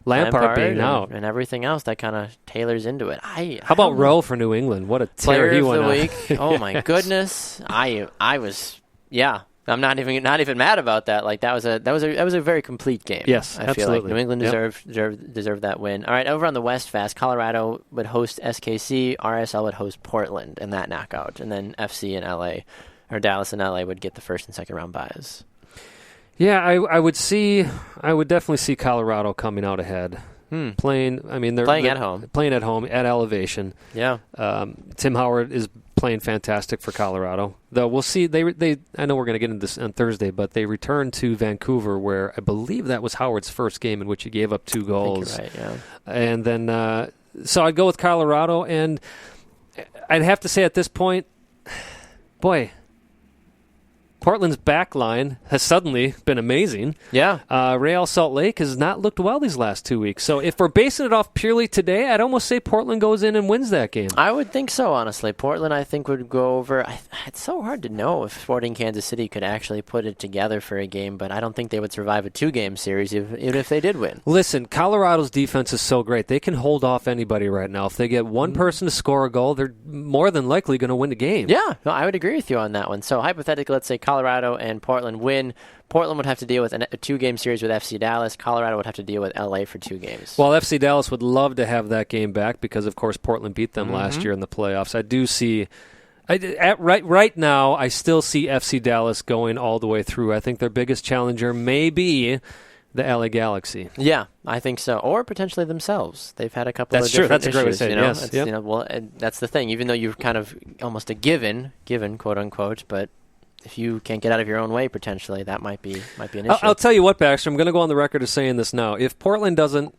Lampard being out. And everything else that kind of tailors into it. How about Rowe for New England? What a tear he went on. Player of the week. Oh, my goodness. I was, I'm not even mad about that. Like that was a very complete game. Yes, I feel like New England deserved that win. All right, over on the West fast, Colorado would host SKC, RSL would host Portland in that knockout, and then FC and LA or Dallas and LA would get the first and second round buys. Yeah, I would definitely see Colorado coming out ahead. Playing at home. Playing at home at elevation. Yeah. Tim Howard is playing fantastic for Colorado. Though we'll see. I know we're going to get into this on Thursday, but they returned to Vancouver, where I believe that was Howard's first game in which he gave up 2 goals. I think you're right. Yeah. And then, so I'd go with Colorado, and I'd have to say at this point, boy, Portland's back line has suddenly been amazing. Yeah. Real Salt Lake has not looked well these last 2 weeks. So if we're basing it off purely today, I'd almost say Portland goes in and wins that game. I would think so, honestly. Portland, I think, would go over. It's so hard to know if Sporting Kansas City could actually put it together for a game, but I don't think they would survive a 2-game series even if they did win. Listen, Colorado's defense is so great. They can hold off anybody right now. If they get one person to score a goal, they're more than likely going to win the game. Yeah, no, I would agree with you on that one. So hypothetically, let's say Colorado and Portland win. Portland would have to deal with a 2-game series with FC Dallas. Colorado would have to deal with LA for 2 games. Well, FC Dallas would love to have that game back because, of course, Portland beat them last year in the playoffs. I do see, right now, I still see FC Dallas going all the way through. I think their biggest challenger may be the LA Galaxy. Yeah, I think so. Or potentially themselves. They've had a couple of different That's true. That's issues, a great way to say it. Yes. Well, that's the thing. Even though you're kind of almost a given, quote unquote, but if you can't get out of your own way, potentially, that might be an issue. I'll tell you what, Baxter, I'm going to go on the record as saying this now. If Portland doesn't,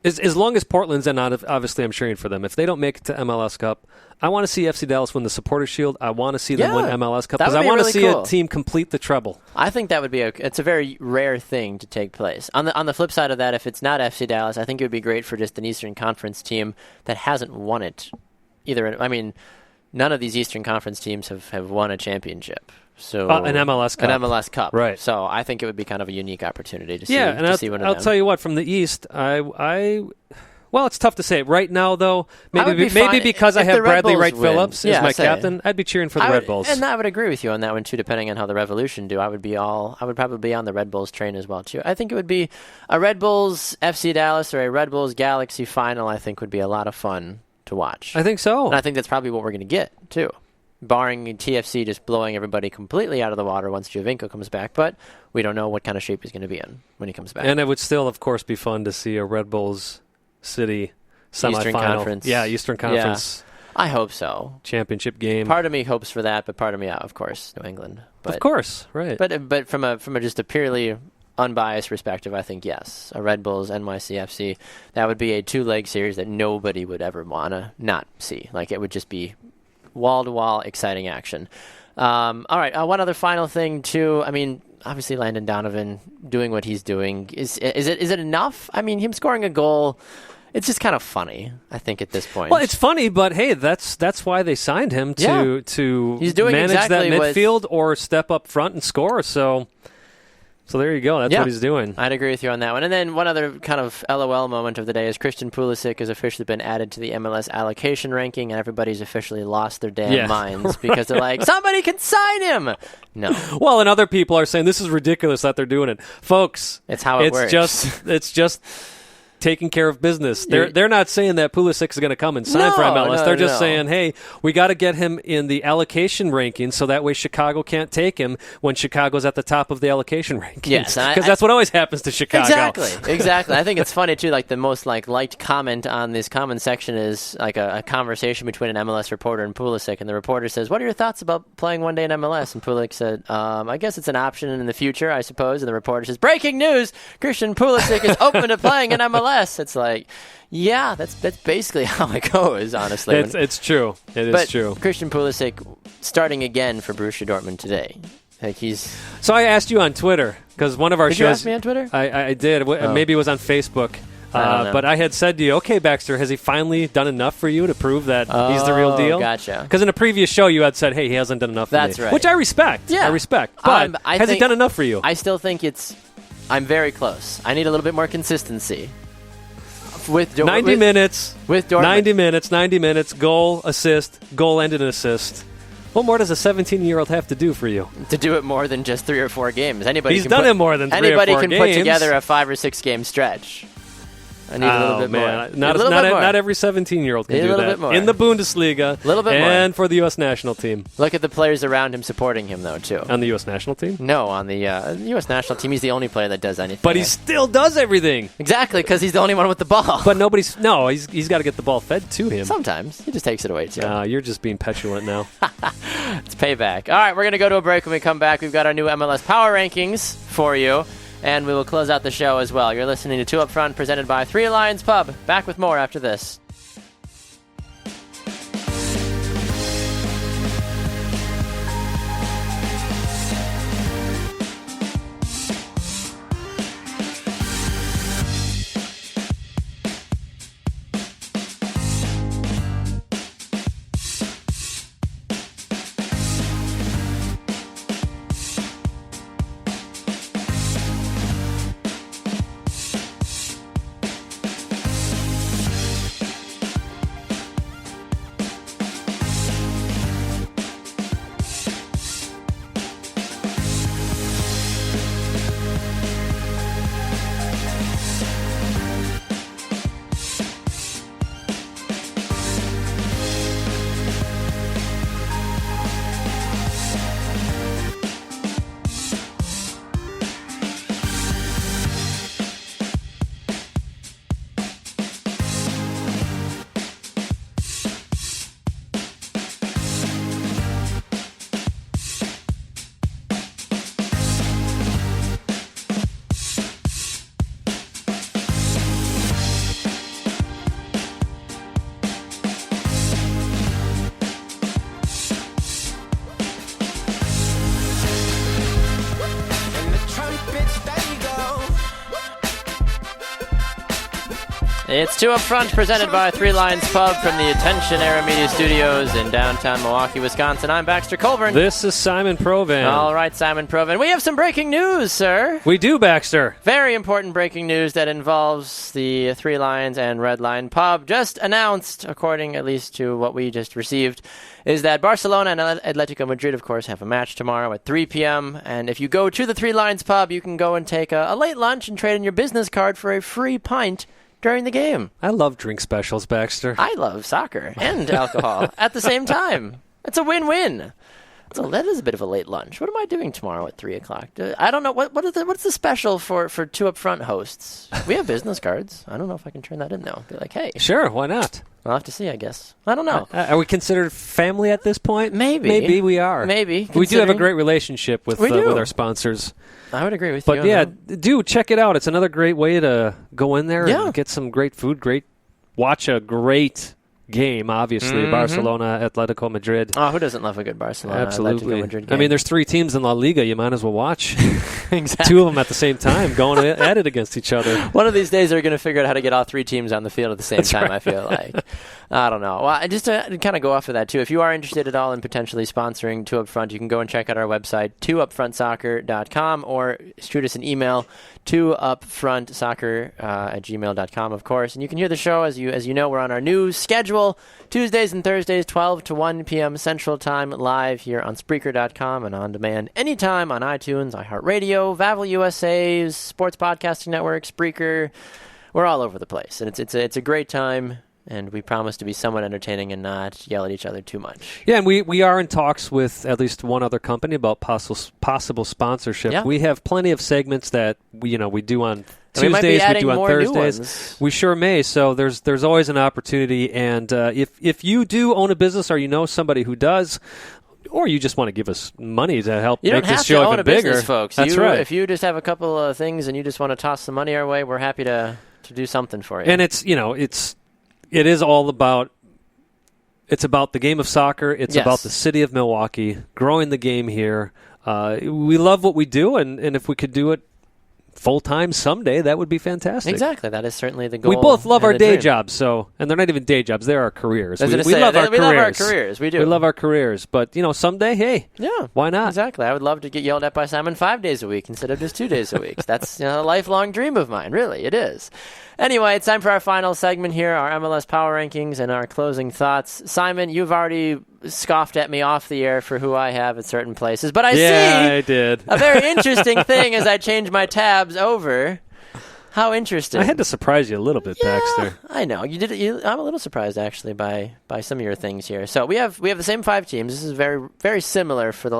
as long as Portland's, and obviously I'm cheering for them, if they don't make it to MLS Cup, I want to see FC Dallas win the Supporters Shield. I want to see them win MLS Cup because I want to see a team complete the treble. I think that would be it's a very rare thing to take place. On the flip side of that, if it's not FC Dallas, I think it would be great for just an Eastern Conference team that hasn't won it either. I mean, none of these Eastern Conference teams have won a championship. So an MLS Cup. An MLS Cup. Right. So I think it would be kind of a unique opportunity to see. Yeah, and see one of I'll them. tell you what, from the East, well, it's tough to say. Right now, though, maybe because I have Bradley Wright Phillips as my captain, I'd be cheering for the Red Bulls. And I would agree with you on that one too, depending on how the Revolution do. I would probably be on the Red Bulls train as well too. I think it would be a Red Bulls FC Dallas or a Red Bulls Galaxy final. I think would be a lot of fun to watch. I think so. And I think that's probably what we're going to get too. Barring TFC just blowing everybody completely out of the water once Giovinco comes back, but we don't know what kind of shape he's going to be in when he comes back. And it would still, of course, be fun to see a Red Bulls City semifinal. Eastern Conference. Yeah, Eastern Conference. I hope so. championship game. Part of me hopes for that, but part of me, of course, New England. But, of course, right. But from a just a purely unbiased perspective, I think yes, a Red Bulls NYCFC, that would be a 2-leg series that nobody would ever wanna not see. Like it would just be wall-to-wall exciting action. All right, one other final thing too. I mean, obviously Landon Donovan doing what he's doing is it enough? I mean, him scoring a goal. It's just kind of funny, I think, at this point. Well, it's funny, but hey, that's why they signed him to He's doing manage exactly that midfield or step up front and score. So there you go. That's what he's doing. I'd agree with you on that one. And then one other kind of LOL moment of the day is Christian Pulisic has officially been added to the MLS allocation ranking, and everybody's officially lost their damn minds because they're like, somebody can sign him. No. Well, and other people are saying this is ridiculous that they're doing it, folks. It's how it works. It's just taking care of business. They're not saying that Pulisic is going to come and sign for MLS. They're just saying, hey, we got to get him in the allocation rankings so that way Chicago can't take him when Chicago's at the top of the allocation rankings. Yes, because that's what always happens to Chicago. Exactly. I think it's funny too. Like the most liked comment on this comment section is like a conversation between an MLS reporter and Pulisic, and the reporter says, "What are your thoughts about playing one day in MLS?" And Pulisic said, "I guess it's an option in the future, I suppose." And the reporter says, "Breaking news: Christian Pulisic is open to playing in MLS." It's like, yeah, that's basically how it goes, honestly. It's true. It is true. Christian Pulisic starting again for Borussia Dortmund today. Like he's. So I asked you on Twitter because one of our shows. Did you ask me on Twitter? I did. Maybe it was on Facebook. But I had said to you, okay, Baxter, has he finally done enough for you to prove that he's the real deal? Gotcha. Because in a previous show, you had said, hey, he hasn't done enough for me. That's right. Which I respect. Yeah. I respect. But has he done enough for you? I still think I'm very close. I need a little bit more consistency. With 90 minutes. With Dortmund. 90 minutes, goal, assist, goal ended an assist. What more does a 17-year-old have to do for you? To do it more than just 3 or 4 games. He's done it more than 3 or 4 games. Anybody can put together a 5 or 6 game stretch. I need a little bit more. Not every 17-year-old can do that. Bit more. In the Bundesliga. A little bit more. And for the U.S. national team. Look at the players around him supporting him, though, too. On the U.S. national team? No, on the U.S. national team. He's the only player that does anything. But he still does everything. Exactly, because he's the only one with the ball. But he's got to get the ball fed to him. Sometimes. He just takes it away, too. You're just being petulant now. It's payback. All right, we're going to go to a break. When we come back, we've got our new MLS Power Rankings for you. And we will close out the show as well. You're listening to 2 Up Front, presented by Three Lions Pub. Back with more after this. It's 2 Up Front, presented by Three Lions Pub from the Attention Era Media Studios in downtown Milwaukee, Wisconsin. I'm Baxter Colburn. This is Simon Provan. All right, Simon Provan. We have some breaking news, sir. We do, Baxter. Very important breaking news that involves the Three Lions and Red Lion Pub. Just announced, according at least to what we just received, is that Barcelona and Atletico Madrid, of course, have a match tomorrow at 3 p.m. And if you go to the Three Lions Pub, you can go and take a late lunch and trade in your business card for a free pint during the game. I love drink specials, Baxter. I love soccer and alcohol at the same time. It's a win-win. So that is a bit of a late lunch. What am I doing tomorrow at 3 o'clock? I don't know. What's the special for 2 Up Front hosts? We have business cards. I don't know if I can turn that in, though. Be like, hey. Sure, why not? We'll have to see, I guess. I don't know. Are we considered family at this point? Maybe. Maybe we are. Maybe. We do have a great relationship with our sponsors. I would agree with you. But, yeah, do check it out. It's another great way to go in there and get some great food, watch a great game, obviously. Barcelona, Atletico Madrid. Oh, who doesn't love a good Barcelona, Absolutely. Atletico Madrid game? I mean, there's 3 teams in La Liga. You might as well watch. Exactly. 2 of them at the same time going at it against each other. One of these days they're going to figure out how to get all 3 teams on the field at the same time, right. I feel like. I don't know. Well, just to kind of go off of that, too, if you are interested at all in potentially sponsoring 2 Upfront, you can go and check out our website, 2upfrontsoccer.com, or shoot us an email, 2upfrontsoccer@gmail.com, of course. And you can hear the show, as you know, we're on our new schedule, Tuesdays and Thursdays, 12 to 1 p.m. Central Time, live here on Spreaker.com and on demand anytime on iTunes, iHeartRadio, Vavel USA's Sports Podcasting Network, Spreaker. We're all over the place, and it's a great time. And we promise to be somewhat entertaining and not yell at each other too much. Yeah, and we are in talks with at least one other company about possible sponsorship. Yeah. We have plenty of segments that we do on Tuesdays, we do on Thursdays. We sure may. So there's always an opportunity. And if you do own a business or you know somebody who does, or you just want to give us money to help make this show even bigger, business, folks. That's right. If you just have a couple of things and you just want to toss some money our way, we're happy to do something for you. And it is all about the game of soccer. It's about the city of Milwaukee, growing the game here. We love what we do, and if we could do it full-time someday, that would be fantastic. Exactly. That is certainly the goal. We both love our day jobs, and they're not even day jobs. They're our careers. We love our careers. We do. We love our careers. But, someday, hey, why not? Exactly. I would love to get yelled at by Simon 5 days a week instead of just 2 days a week. That's a lifelong dream of mine. Really, it is. Anyway, it's time for our final segment here, our MLS Power Rankings and our closing thoughts. Simon, you've already scoffed at me off the air for who I have at certain places, but I did. A very interesting thing as I change my tabs over. How interesting. I had to surprise you a little bit, Baxter. I know. You did. I'm a little surprised, actually, by some of your things here. So we have the same 5 teams. This is very, very similar for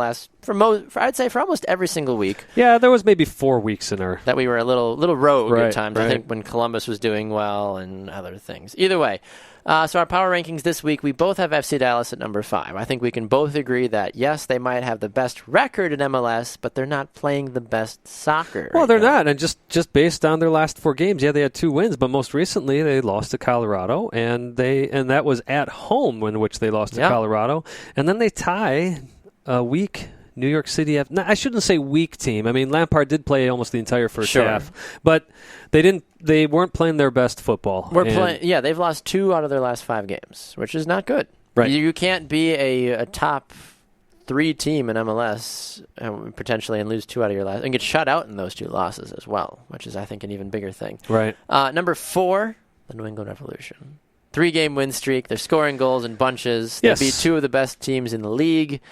I'd say for almost every single week. Yeah, there was maybe 4 weeks in our... that we were a little rogue at times. Right. I think when Columbus was doing well and other things. Either way. So our power rankings this week, we both have FC Dallas at number 5. I think we can both agree that, yes, they might have the best record in MLS, but they're not playing the best soccer. Well, they're not. And just based on their last 4 games, they had 2 wins, but most recently they lost to Colorado, and that was at home in which they lost to Colorado. And then they tie a weak New York City. I shouldn't say weak team. I mean, Lampard did play almost the entire first half, but they weren't playing their best football. They've lost 2 out of their last 5 games, which is not good. Right. You can't be a top 3 team in MLS potentially and lose 2 out of your last and get shut out in those 2 losses as well, which is, I think, an even bigger thing. Right. Number 4, the New England Revolution. 3-game win streak. They're scoring goals in bunches. They beat 2 of the best teams in the league.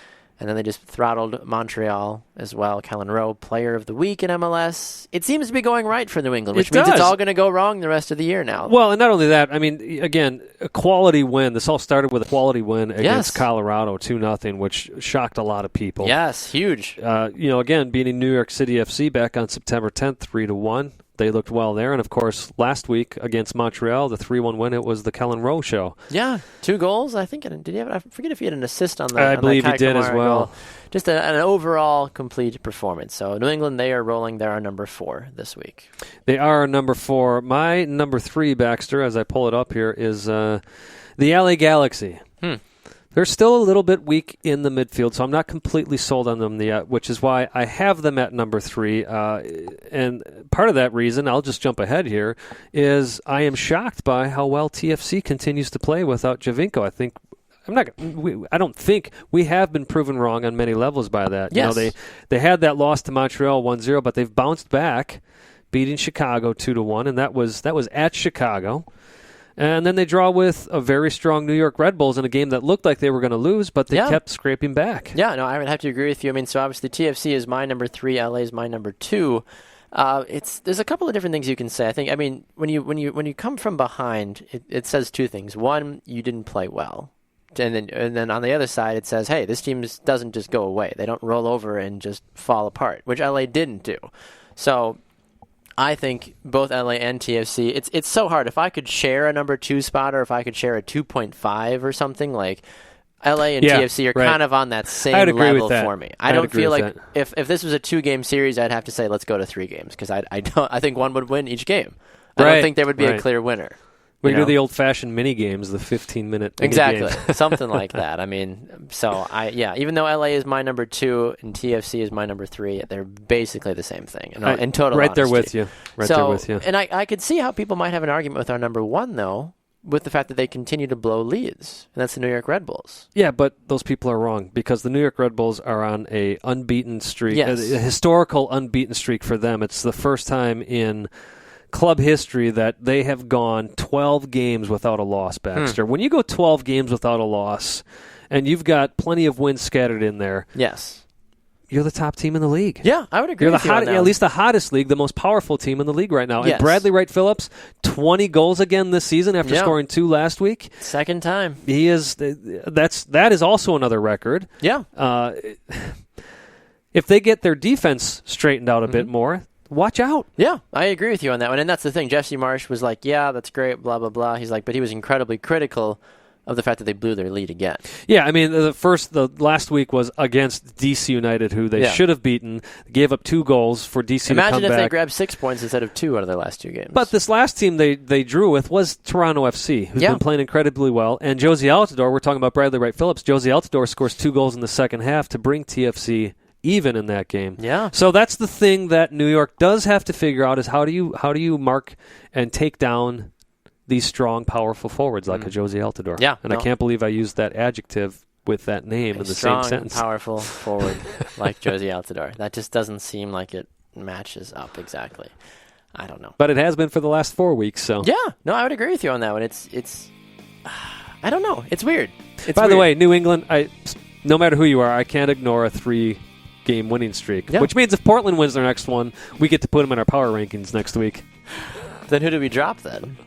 And then they just throttled Montreal as well. Kellen Rowe, player of the week in MLS. It seems to be going right for New England, which means it's all going to go wrong the rest of the year now. Well, and not only that, I mean, again, a quality win. This all started with a quality win against Colorado, 2-0, which shocked a lot of people. Yes, huge. Again, beating New York City FC back on September 10th, 3-1. They looked well there. And, of course, last week against Montreal, the 3-1 win, it was the Kellen Rowe show. Yeah, 2 goals. I think. Did he have? I forget if he had an assist on that. I believe he did as well. Goal. Just an overall complete performance. So New England, they are rolling. They're our number 4 this week. They are our number 4. My number 3, Baxter, as I pull it up here, is the LA Galaxy. They're still a little bit weak in the midfield, so I'm not completely sold on them yet, which is why I have them at number 3. And part of that reason, I'll just jump ahead here, is I am shocked by how well TFC continues to play without Javinko. I don't think we have been proven wrong on many levels by that. Yes. They had that loss to Montreal 1-0, but they've bounced back, beating Chicago 2-1, and that was at Chicago. And then they draw with a very strong New York Red Bulls in a game that looked like they were going to lose, but they kept scraping back. Yeah, no, I would have to agree with you. I mean, so obviously TFC is my number 3, LA is my number 2. There's a couple of different things you can say. I think, I mean, when you come from behind, it says 2 things. One, you didn't play well. And then on the other side, it says, hey, this team doesn't just go away. They don't roll over and just fall apart, which LA didn't do. So I think both LA and TFC, it's so hard. If I could share a number 2 spot or if I could share a 2.5 or something, like LA and TFC are kind of on that same level for me. I don't feel like if this was a 2-game series, I'd have to say let's go to 3 games because I think one would win each game. I don't think there would be a clear winner. We do the old-fashioned mini games, the 15-minute exactly something like that. I mean, so even though LA is my number 2 and TFC is my number 3, they're basically the same thing. In total, right there with you. There with you. And I could see how people might have an argument with our number 1 though, with the fact that they continue to blow leads, and that's the New York Red Bulls. Yeah, but those people are wrong because the New York Red Bulls are on a unbeaten streak, a historical unbeaten streak for them. It's the first time in club history that they have gone 12 games without a loss, Baxter. When you go 12 games without a loss and you've got plenty of wins scattered in there, you're the top team in the league. Yeah, I would agree with you on that. At least the hottest league, the most powerful team in the league right now. Yes. And Bradley Wright Phillips, 20 goals again this season after scoring 2 last week. Second time. He is. That is also another record. Yeah. If they get their defense straightened out a bit more, watch out. Yeah, I agree with you on that one. And that's the thing. Jesse Marsch was like, yeah, that's great, blah, blah, blah. He's like, but he was incredibly critical of the fact that they blew their lead again. Yeah, I mean, the last week was against DC United, who they should have beaten, gave up 2 goals for DC to come back. Imagine if they grabbed 6 points instead of 2 out of their last 2 games. But this last team they drew with was Toronto FC, who's been playing incredibly well. And Josie Altidore, we're talking about Bradley Wright Phillips, Josie Altidore scores 2 goals in the second half to bring TFC even in that game. Yeah. So that's the thing that New York does have to figure out is how do you mark and take down these strong, powerful forwards like a Josie Altidore. Yeah. And I can't believe I used that adjective with that name in the same sentence. Strong, powerful forward like Josie Altidore. That just doesn't seem like it matches up exactly. I don't know. But it has been for the last 4 weeks, so. Yeah. No, I would agree with you on that one. It's I don't know. It's weird. By the way, New England, no matter who you are, I can't ignore a 3-game winning streak, which means if Portland wins their next one, we get to put them in our power rankings next week. Then who do we drop then?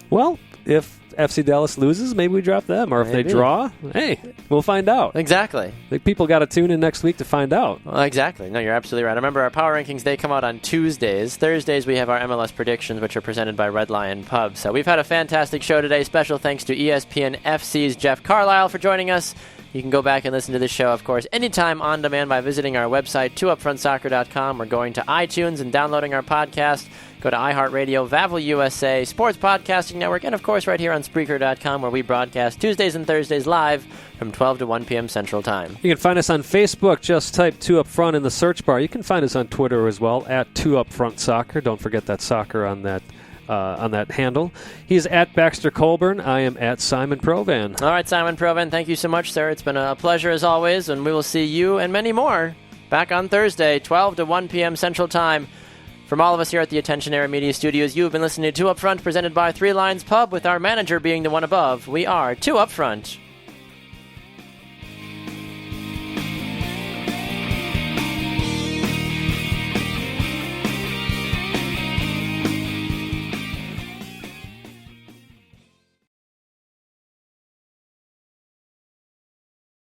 Well, if FC Dallas loses, maybe we drop them. Or if they draw, hey, we'll find out. Exactly. I think people got to tune in next week to find out. Well, exactly. No, you're absolutely right. Remember, our power rankings, they come out on Tuesdays. Thursdays, we have our MLS predictions, which are presented by Red Lion Pub. So we've had a fantastic show today. Special thanks to ESPN FC's Jeff Carlisle for joining us. You can go back and listen to this show, of course, anytime on demand by visiting our website, 2upfrontsoccer.com, or going to iTunes and downloading our podcast. Go to iHeartRadio, Vavel USA, Sports Podcasting Network, and, of course, right here on Spreaker.com, where we broadcast Tuesdays and Thursdays live from 12 to 1 p.m. Central Time. You can find us on Facebook. Just type 2UpFront in the search bar. You can find us on Twitter as well, at 2UpFrontSoccer. Don't forget that soccer on that handle. He's at Baxter Colburn. I am at Simon Provan. All right, Simon Provan, thank you so much, sir. It's been a pleasure as always, and we will see you and many more back on Thursday, 12 to 1 p.m. Central Time. From all of us here at the Attention Era Media Studios, you have been listening to 2 Up Front, presented by 3 Lions Pub, with our manager being the one above. We are 2 Up Front.